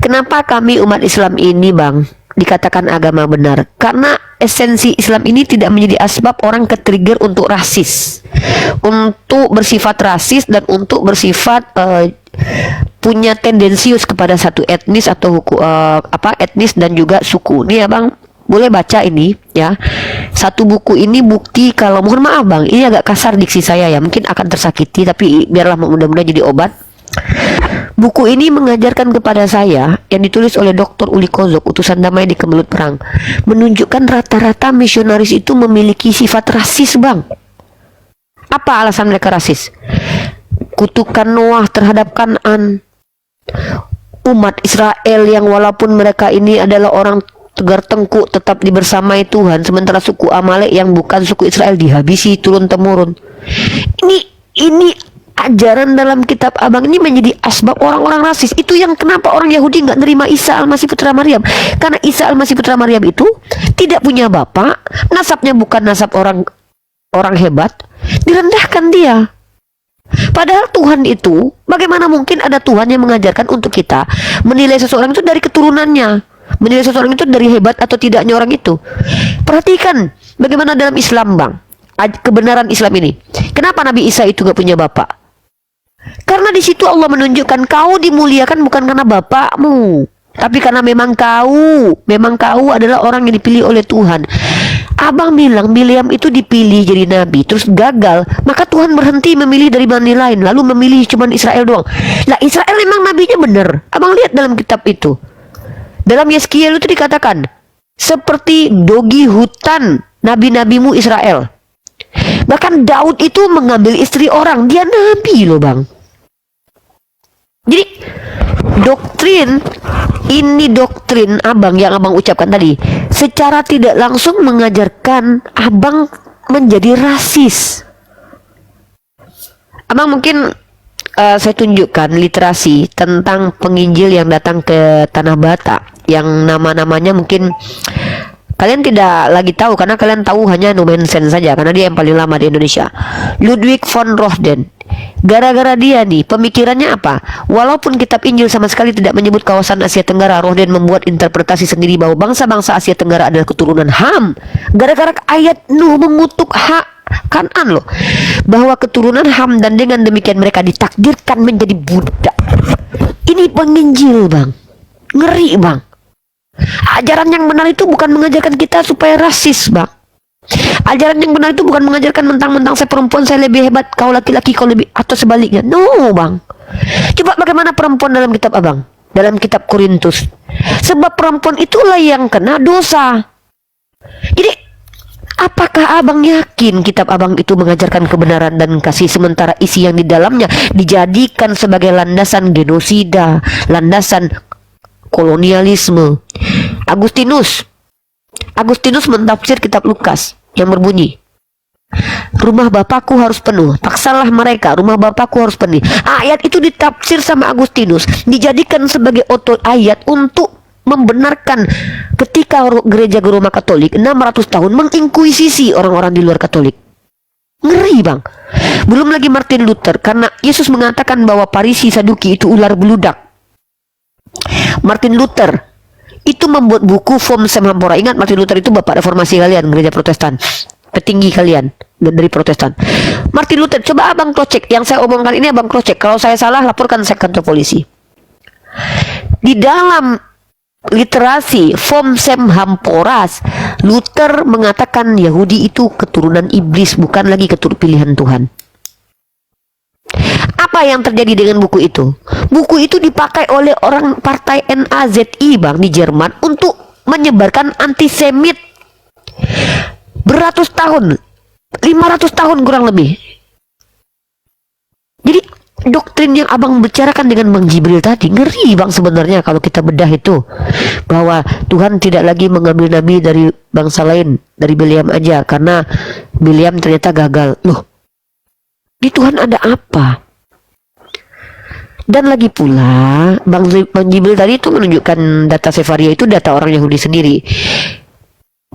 kenapa kami umat Islam ini bang dikatakan agama benar? Karena esensi Islam ini tidak menjadi asbab orang ke-trigger untuk rasis, untuk bersifat rasis dan untuk bersifat punya tendensius kepada satu etnis atau etnis dan juga suku. Ini ya bang, boleh baca ini ya. Satu buku ini bukti kalau, mohon maaf Bang, ini agak kasar diksi saya ya, mungkin akan tersakiti, tapi biarlah mudah-mudahan jadi obat. Buku ini mengajarkan kepada saya, yang ditulis oleh Dr. Uli Kozok, utusan damai di Kemelut Perang, menunjukkan rata-rata misionaris itu memiliki sifat rasis Bang. Apa alasan mereka rasis? Kutukan Noah terhadap Kan'an, umat Israel yang walaupun mereka ini adalah orang tegar tengkuk tetap dibersamai Tuhan, sementara suku Amalek yang bukan suku Israel dihabisi turun temurun. Ini ajaran dalam kitab Abang ini menjadi asbab orang-orang rasis. Itu yang kenapa orang Yahudi nggak nerima Isa Al-Masih Putra Maryam, karena Isa Al-Masih Putra Maryam itu tidak punya bapak, nasabnya bukan nasab orang hebat, direndahkan dia. Padahal Tuhan itu, bagaimana mungkin ada Tuhan yang mengajarkan untuk kita menilai seseorang itu dari keturunannya, menilai seseorang itu dari hebat atau tidaknya orang itu. Perhatikan bagaimana dalam Islam Bang, kebenaran Islam ini. Kenapa Nabi Isa itu gak punya bapak? Karena di situ Allah menunjukkan kau dimuliakan bukan karena bapakmu, tapi karena memang kau adalah orang yang dipilih oleh Tuhan. Abang bilang Bileam itu dipilih jadi nabi, terus gagal, maka Tuhan berhenti memilih dari bani lain, lalu memilih cuma Israel doang. Lah Israel memang nabinya benar. Abang lihat dalam kitab itu, dalam Yeskiel itu dikatakan seperti dogi hutan nabi-nabimu Israel. Bahkan Daud itu mengambil istri orang, dia nabi loh Bang. Jadi doktrin Abang yang Abang ucapkan tadi secara tidak langsung mengajarkan Abang menjadi rasis. Abang mungkin saya tunjukkan literasi tentang penginjil yang datang ke Tanah Batak, yang nama-namanya mungkin kalian tidak lagi tahu, karena kalian tahu hanya Nomensen saja, karena dia yang paling lama di Indonesia. Ludwig von Rohden. Gara-gara dia nih, pemikirannya apa? Walaupun kitab Injil sama sekali tidak menyebut kawasan Asia Tenggara, Rohden membuat interpretasi sendiri bahwa bangsa-bangsa Asia Tenggara adalah keturunan Ham. Gara-gara ayat Nuh mengutuk Kan'an loh, bahwa keturunan Ham, dan dengan demikian mereka ditakdirkan menjadi budak. Ini penginjil Bang, ngeri Bang. Ajaran yang benar itu bukan mengajarkan kita supaya rasis Bang. Ajaran yang benar itu bukan mengajarkan mentang-mentang saya perempuan saya lebih hebat, kau laki-laki kau lebih, atau sebaliknya. No Bang. Coba bagaimana perempuan dalam kitab Abang, dalam kitab Korintus. Sebab perempuan itulah yang kena dosa. Jadi apakah Abang yakin kitab Abang itu mengajarkan kebenaran dan kasih, sementara isi yang di dalamnya dijadikan sebagai landasan genosida, landasan kolonialisme? Agustinus mentafsir kitab Lukas yang berbunyi, rumah Bapakku harus penuh, paksalah mereka, rumah Bapakku harus penuh. Ayat itu ditafsir sama Agustinus, dijadikan sebagai ayat untuk membenarkan ketika gereja Roma Katolik 600 tahun menginkuisisi orang-orang di luar Katolik. Ngeri Bang. Belum lagi Martin Luther, karena Yesus mengatakan bahwa Parisi Saduki itu ular beludak. Martin Luther itu membuat buku Vom Semhampora. Ingat, Martin Luther itu bapak reformasi kalian, gereja Protestan, petinggi kalian dari Protestan. Martin Luther, coba Abang crosscheck yang saya omongkan ini, Abang crosscheck. Kalau saya salah, laporkan saya ke kantor polisi. Di dalam literasi Vom Semhamporas, Luther mengatakan Yahudi itu keturunan iblis, bukan lagi keturunan pilihan Tuhan. Apa yang terjadi dengan buku itu? Buku itu dipakai oleh orang partai NAZI Bang di Jerman untuk menyebarkan antisemit beratus tahun, 500 tahun kurang lebih. Jadi doktrin yang Abang bicarakan dengan Bang Jibril tadi ngeri Bang sebenarnya kalau kita bedah itu, bahwa Tuhan tidak lagi mengambil nabi dari bangsa lain, dari Bileam aja, karena Bileam ternyata gagal. Loh, di Tuhan ada apa? Dan lagi pula Bang Jibril tadi itu menunjukkan data Sefaria itu data orang Yahudi sendiri.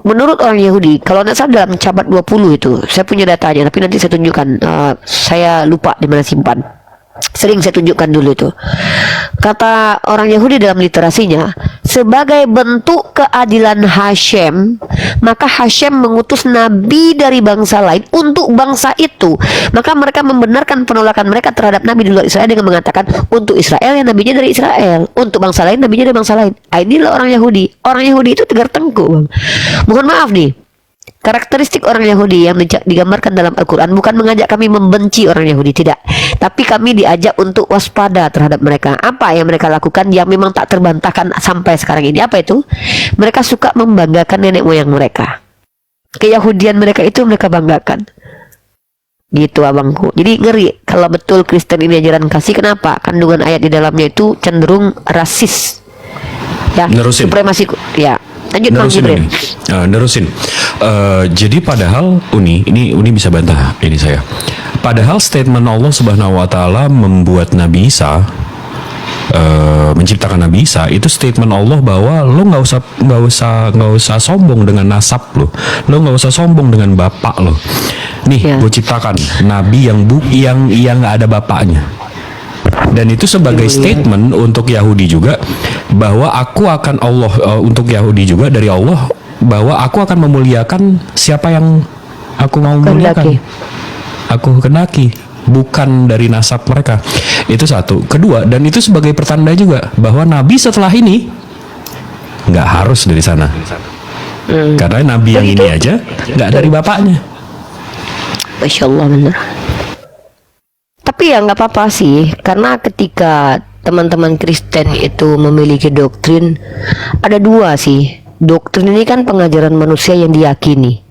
Menurut orang Yahudi, kalau tidak salah dalam Cabat 20 itu, saya punya datanya, tapi nanti saya tunjukkan, saya lupa di mana simpan. Sering saya tunjukkan dulu itu. Kata orang Yahudi dalam literasinya, sebagai bentuk keadilan Hashem, maka Hashem mengutus nabi dari bangsa lain untuk bangsa itu. Maka mereka membenarkan penolakan mereka terhadap nabi di luar Israel dengan mengatakan, untuk Israel ya nabinya dari Israel, untuk bangsa lain nabinya dari bangsa lain. Inilah orang Yahudi. Orang Yahudi itu tegar tengkuk, Bang. Mohon maaf nih, karakteristik orang Yahudi yang digambarkan dalam Al-Quran bukan mengajak kami membenci orang Yahudi, tidak. Tapi kami diajak untuk waspada terhadap mereka. Apa yang mereka lakukan yang memang tak terbantahkan sampai sekarang ini? Apa itu? Mereka suka membanggakan nenek moyang mereka. Keyahudian mereka itu mereka banggakan. Gitu abangku. Jadi ngeri kalau betul Kristen ini ajaran kasih. Kenapa? Kandungan ayat di dalamnya itu cenderung rasis. Ya, Nerusin. supremasi. Ya. Lanjut Bang Nerusin Jibril. ini. Nerusin. Jadi padahal Uni bisa bantah ini saya. Padahal statement Allah Subhanahu wa taala membuat Nabi Isa menciptakan Nabi Isa itu statement Allah bahwa lo nggak usah sombong dengan nasab lo nggak usah sombong dengan bapak lo. Nih, gue ciptakan Nabi yang nggak ada bapaknya. Dan itu sebagai statement untuk Yahudi juga bahwa aku akan untuk Yahudi juga dari Allah bahwa aku akan memuliakan siapa yang aku mau muliakan. Aku kendaki, bukan dari nasab mereka. Itu satu. Kedua, dan itu sebagai pertanda juga bahwa Nabi setelah ini nggak harus dari sana. Karena Nabi yang ini aja nggak dari bapaknya. Masya Allah, benar. Tapi ya nggak apa-apa sih, karena ketika teman-teman Kristen itu memiliki doktrin, ada dua sih. Doktrin ini kan pengajaran manusia yang diyakini.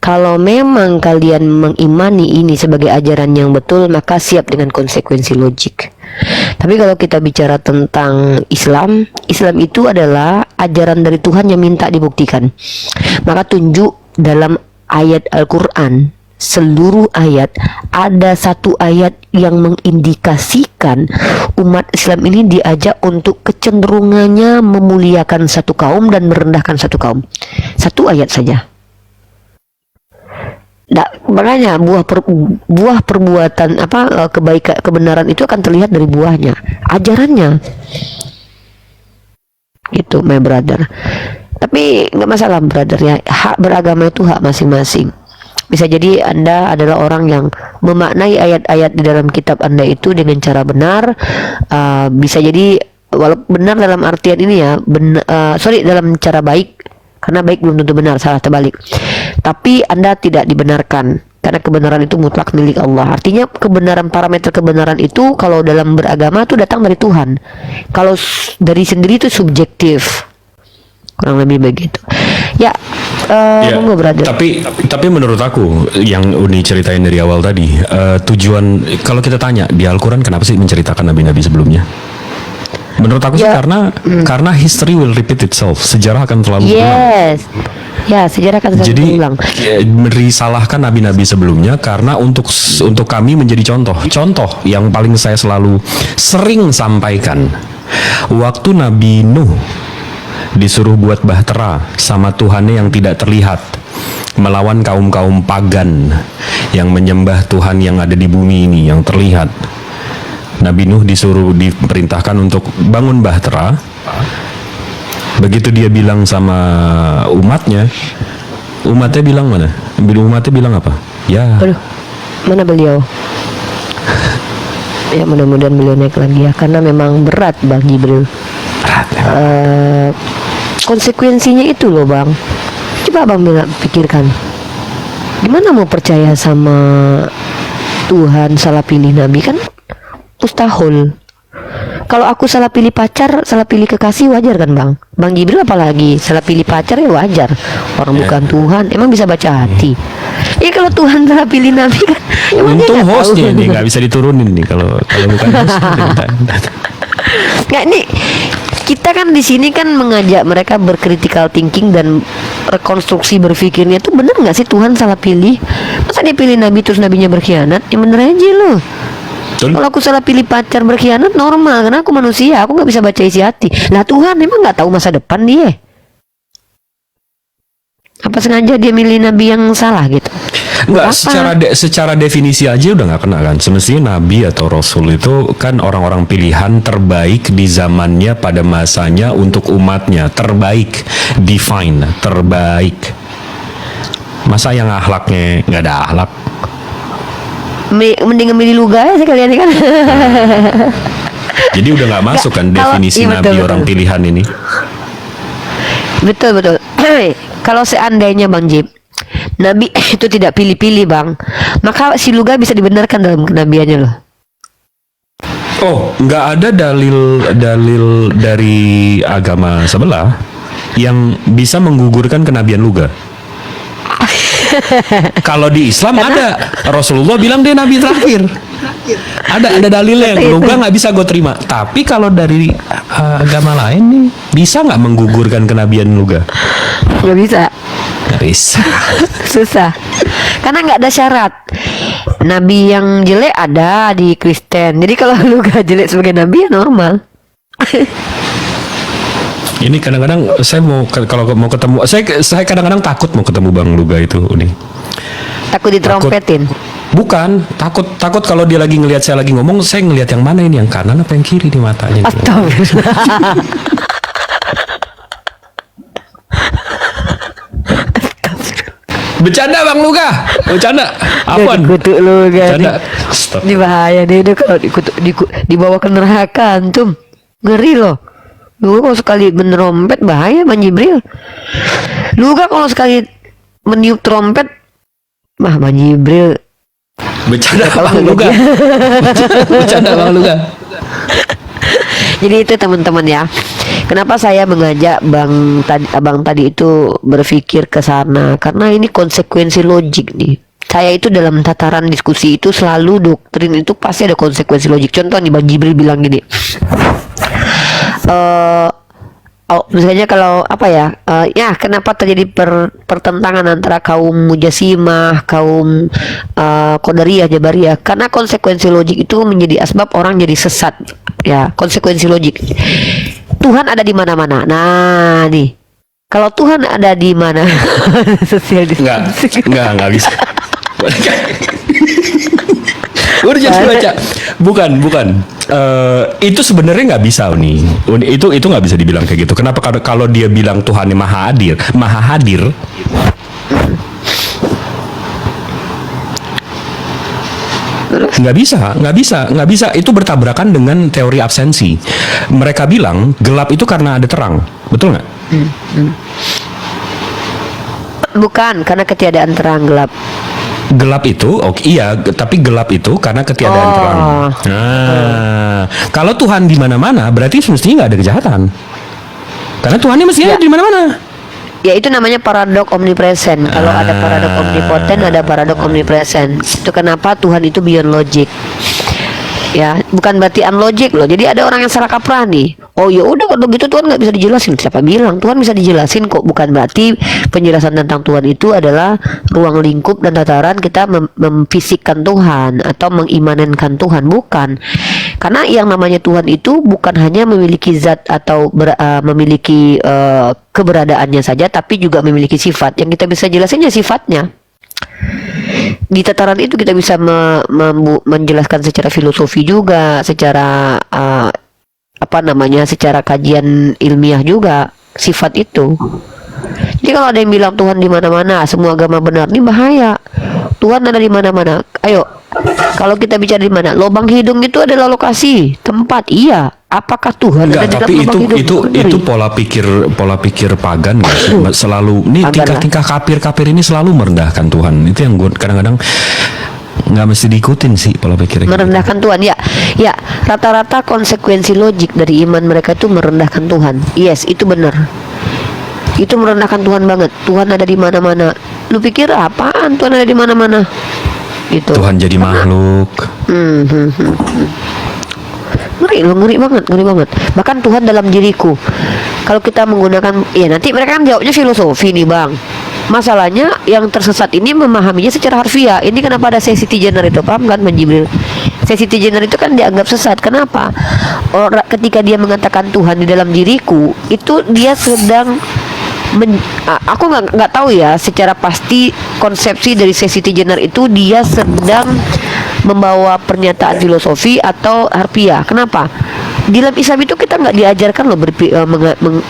Kalau memang kalian mengimani ini sebagai ajaran yang betul, maka siap dengan konsekuensi logik. Tapi kalau kita bicara tentang Islam, Islam itu adalah ajaran dari Tuhan yang minta dibuktikan. Maka tunjuk dalam ayat Al-Quran, seluruh ayat, ada satu ayat yang mengindikasikan umat Islam ini diajak untuk kecenderungannya memuliakan satu kaum dan merendahkan satu kaum. Satu ayat saja. Nah, makanya buah perbuatan kebaikan, kebenaran itu akan terlihat dari buahnya, ajarannya. Gitu, my brother. Tapi nggak masalah, brother ya. Hak beragama itu hak masing-masing. Bisa jadi Anda adalah orang yang memaknai ayat-ayat di dalam kitab Anda itu dengan cara benar. Bisa jadi walaupun benar dalam artian ini ya, dalam cara baik. Karena baik belum tentu benar, salah terbalik. Tapi Anda tidak dibenarkan karena kebenaran itu mutlak milik Allah. Artinya kebenaran, parameter kebenaran itu kalau dalam beragama itu datang dari Tuhan. Kalau dari sendiri itu subjektif. Kurang lebih begitu. Ya, monggo brother. Tapi menurut aku yang Uni ceritain dari awal tadi, tujuan kalau kita tanya di Al-Quran kenapa sih menceritakan nabi-nabi sebelumnya? Menurut aku sih karena history will repeat itself. Sejarah akan selalu berulang. Yes. Ya, sejarah akan selalu berulang. Jadi disalahkan nabi-nabi sebelumnya karena untuk kami menjadi contoh yang paling saya sering sampaikan. Waktu Nabi Nuh disuruh buat bahtera sama Tuhannya yang tidak terlihat, melawan kaum-kaum pagan yang menyembah Tuhan yang ada di bumi ini yang terlihat. Nabi Nuh diperintahkan untuk bangun bahtera. Begitu dia bilang sama umatnya bilang mana? Umatnya bilang apa? Ya. Aduh, mana beliau? Ya mudah-mudahan beliau naik lagi ya, karena memang berat Bang Jibril. Berat. Konsekuensinya itu loh Bang. Coba Bang pikirkan. Gimana mau percaya sama Tuhan salah pilih nabi? Kan mustahil. Kalau aku salah pilih pacar, salah pilih kekasih, wajar kan Bang? Bang Jibril apalagi salah pilih pacar ya wajar. Orang bukan Tuhan, emang bisa baca hati. Ya kalau Tuhan salah pilih nabi kan. Untung hostnya nih nggak bisa diturunin nih kalau bukan host. Nggak, nih kita kan di sini kan mengajak mereka berkritical thinking dan rekonstruksi berpikirnya tuh bener nggak sih Tuhan salah pilih? Masa dia pilih nabi terus nabinya berkhianat? Ya bener aja loh. Kalau aku salah pilih pacar berkhianat normal, karena aku manusia, aku nggak bisa baca isi hati. Lah Tuhan emang nggak tahu masa depan dia? Apa sengaja dia milih nabi yang salah gitu? Enggak, Apa? secara definisi aja udah nggak kena kan. Semestinya nabi atau rasul itu kan orang-orang pilihan terbaik di zamannya pada masanya untuk umatnya, terbaik, define, terbaik. Masa yang akhlaknya nggak ada akhlak? Mending milih luga ya sekalian kan. Jadi udah nggak masuk kan Nggak, kalau- definisi iya, nabi betul, orang betul. pilihan ini. Betul betul. Kalau seandainya Bang Jib, Nabi itu tidak pilih-pilih Bang, maka si Luga bisa dibenarkan dalam kenabiannya loh. Oh, nggak ada dalil dari agama sebelah yang bisa menggugurkan kenabian Luga. Kalau di Islam ada, Rasulullah bilang dia nabi terakhir. Ada dalilnya yang Luga nggak bisa gue terima. Tapi kalau dari agama lain nih, bisa nggak menggugurkan kenabian Luga? Nggak bisa, Nggak bisa. susah. Karena nggak ada syarat. Nabi yang jelek ada di Kristen. Jadi kalau Luga jelek sebagai nabi ya normal. Ini kadang-kadang saya kalau mau ketemu, saya kadang-kadang takut mau ketemu Bang Luga itu, nih. Takut ditrompetin. Bukan, takut kalau dia lagi ngelihat saya lagi ngomong, saya ngelihat yang mana ini, yang kanan apa yang kiri di matanya. Astagfirullah. Bercanda Bang Luga, bercanda. Apaan? Dikutuk Luga Bercanda. nih. Ini bahaya nih, dia kalau dikutuk, dibawa ke neraka antum. Ngeri loh. Luga kalau sekali menerompet bahaya Bang Jibril. Luga kalau sekali meniup trompet, Bang Jibril. Bercanda Bang Luga. Bercanda Bang Luga. Jadi itu teman-teman ya. Kenapa saya mengajak abang tadi itu berpikir ke sana? Karena ini konsekuensi logik nih. Saya itu dalam tataran diskusi itu selalu doktrin itu pasti ada konsekuensi logik. Contoh nih Bang Jibril bilang gini. Misalnya kalau apa ya, ya kenapa terjadi pertentangan antara kaum Mujasimah, kaum Qadariyah, Jabariyah? Karena konsekuensi logik itu menjadi asbab orang jadi sesat. Ya, konsekuensi logik. Tuhan ada di mana-mana. Nah, nih. Kalau Tuhan ada di mana? Sosial distancing. Enggak bisa. Udah jadi baca. Bukan. Itu sebenarnya nggak bisa nih. Itu nggak bisa dibilang kayak gitu. Kenapa? Kalau dia bilang Tuhan yang maha hadir. Nggak bisa. Itu bertabrakan dengan teori absensi. Mereka bilang gelap itu karena ada terang, betul nggak? Bukan, karena ketiadaan terang gelap. Gelap itu, iya, tapi gelap itu karena ketiadaan terang. Nah, kalau Tuhan di mana-mana, berarti semestinya nggak ada kejahatan. Karena Tuhannya mestinya di mana-mana. Ya itu namanya paradok omnipresent. Kalau ada paradok omnipoten, ada paradok omnipresent. Itu kenapa Tuhan itu beyond logic. Ya, bukan berarti unlogic loh. Jadi ada orang yang salah kaprah nih. Oh ya udah kalau gitu Tuhan nggak bisa dijelasin. Siapa bilang Tuhan bisa dijelasin kok? Bukan berarti penjelasan tentang Tuhan itu adalah ruang lingkup dan tataran kita memfisikkan Tuhan atau mengimanenkan Tuhan, bukan. Karena yang namanya Tuhan itu bukan hanya memiliki zat atau memiliki keberadaannya saja, tapi juga memiliki sifat. Yang kita bisa jelasin ya sifatnya. Di tataran itu kita bisa menjelaskan secara filosofi juga, secara secara kajian ilmiah juga sifat itu. Jadi kalau ada yang bilang Tuhan di mana-mana, semua agama benar, ini bahaya. Tuhan ada di mana-mana. Ayo, kalau kita bicara di mana, lubang hidung itu adalah lokasi, tempat. Iya. Apakah Tuhan ada di dalam tapi lubang hidung? itu pola pikir pagan nggak sih? Selalu nih tingkah kafir ini selalu merendahkan Tuhan. Itu yang gue kadang-kadang nggak mesti diikutin sih pola pikir merendahkan Tuhan. Ya rata-rata konsekuensi logik dari iman mereka itu merendahkan Tuhan. Yes, itu benar. Itu merendahkan Tuhan banget. Tuhan ada di mana-mana. Lu pikir apaan Tuhan ada di mana-mana? Gitu. Tuhan jadi makhluk. Ngeri banget. Bahkan Tuhan dalam diriku. Kalau kita menggunakan, ya nanti mereka kan jawabnya filosofi nih Bang. Masalahnya yang tersesat ini memahaminya secara harfiah. Ini kenapa ada safety genre itu, paham kan Bang Jibril? Safety genre itu kan dianggap sesat. Kenapa? Ketika dia mengatakan Tuhan di dalam diriku, itu dia sedang aku nggak tahu ya secara pasti konsepsi dari Siti Jenar itu dia sedang membawa pernyataan filosofi atau harfiah. Kenapa? Di dalam Islam itu kita nggak diajarkan loh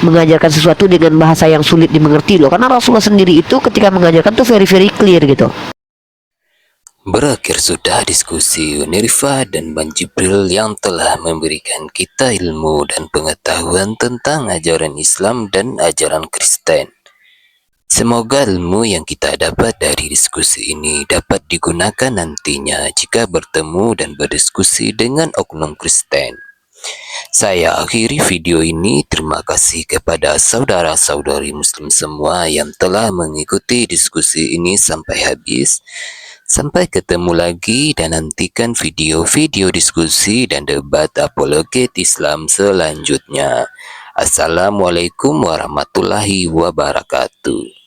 mengajarkan sesuatu dengan bahasa yang sulit dimengerti loh. Karena Rasulullah sendiri itu ketika mengajarkan tuh very very clear gitu. Berakhir sudah diskusi Unirfa dan Bang Jibril yang telah memberikan kita ilmu dan pengetahuan tentang ajaran Islam dan ajaran Kristen. Semoga ilmu yang kita dapat dari diskusi ini dapat digunakan nantinya jika bertemu dan berdiskusi dengan oknum Kristen. Saya akhiri video ini. Terima kasih kepada saudara-saudari Muslim semua yang telah mengikuti diskusi ini sampai habis. Sampai ketemu lagi dan nantikan video-video diskusi dan debat apologet Islam selanjutnya. Assalamualaikum warahmatullahi wabarakatuh.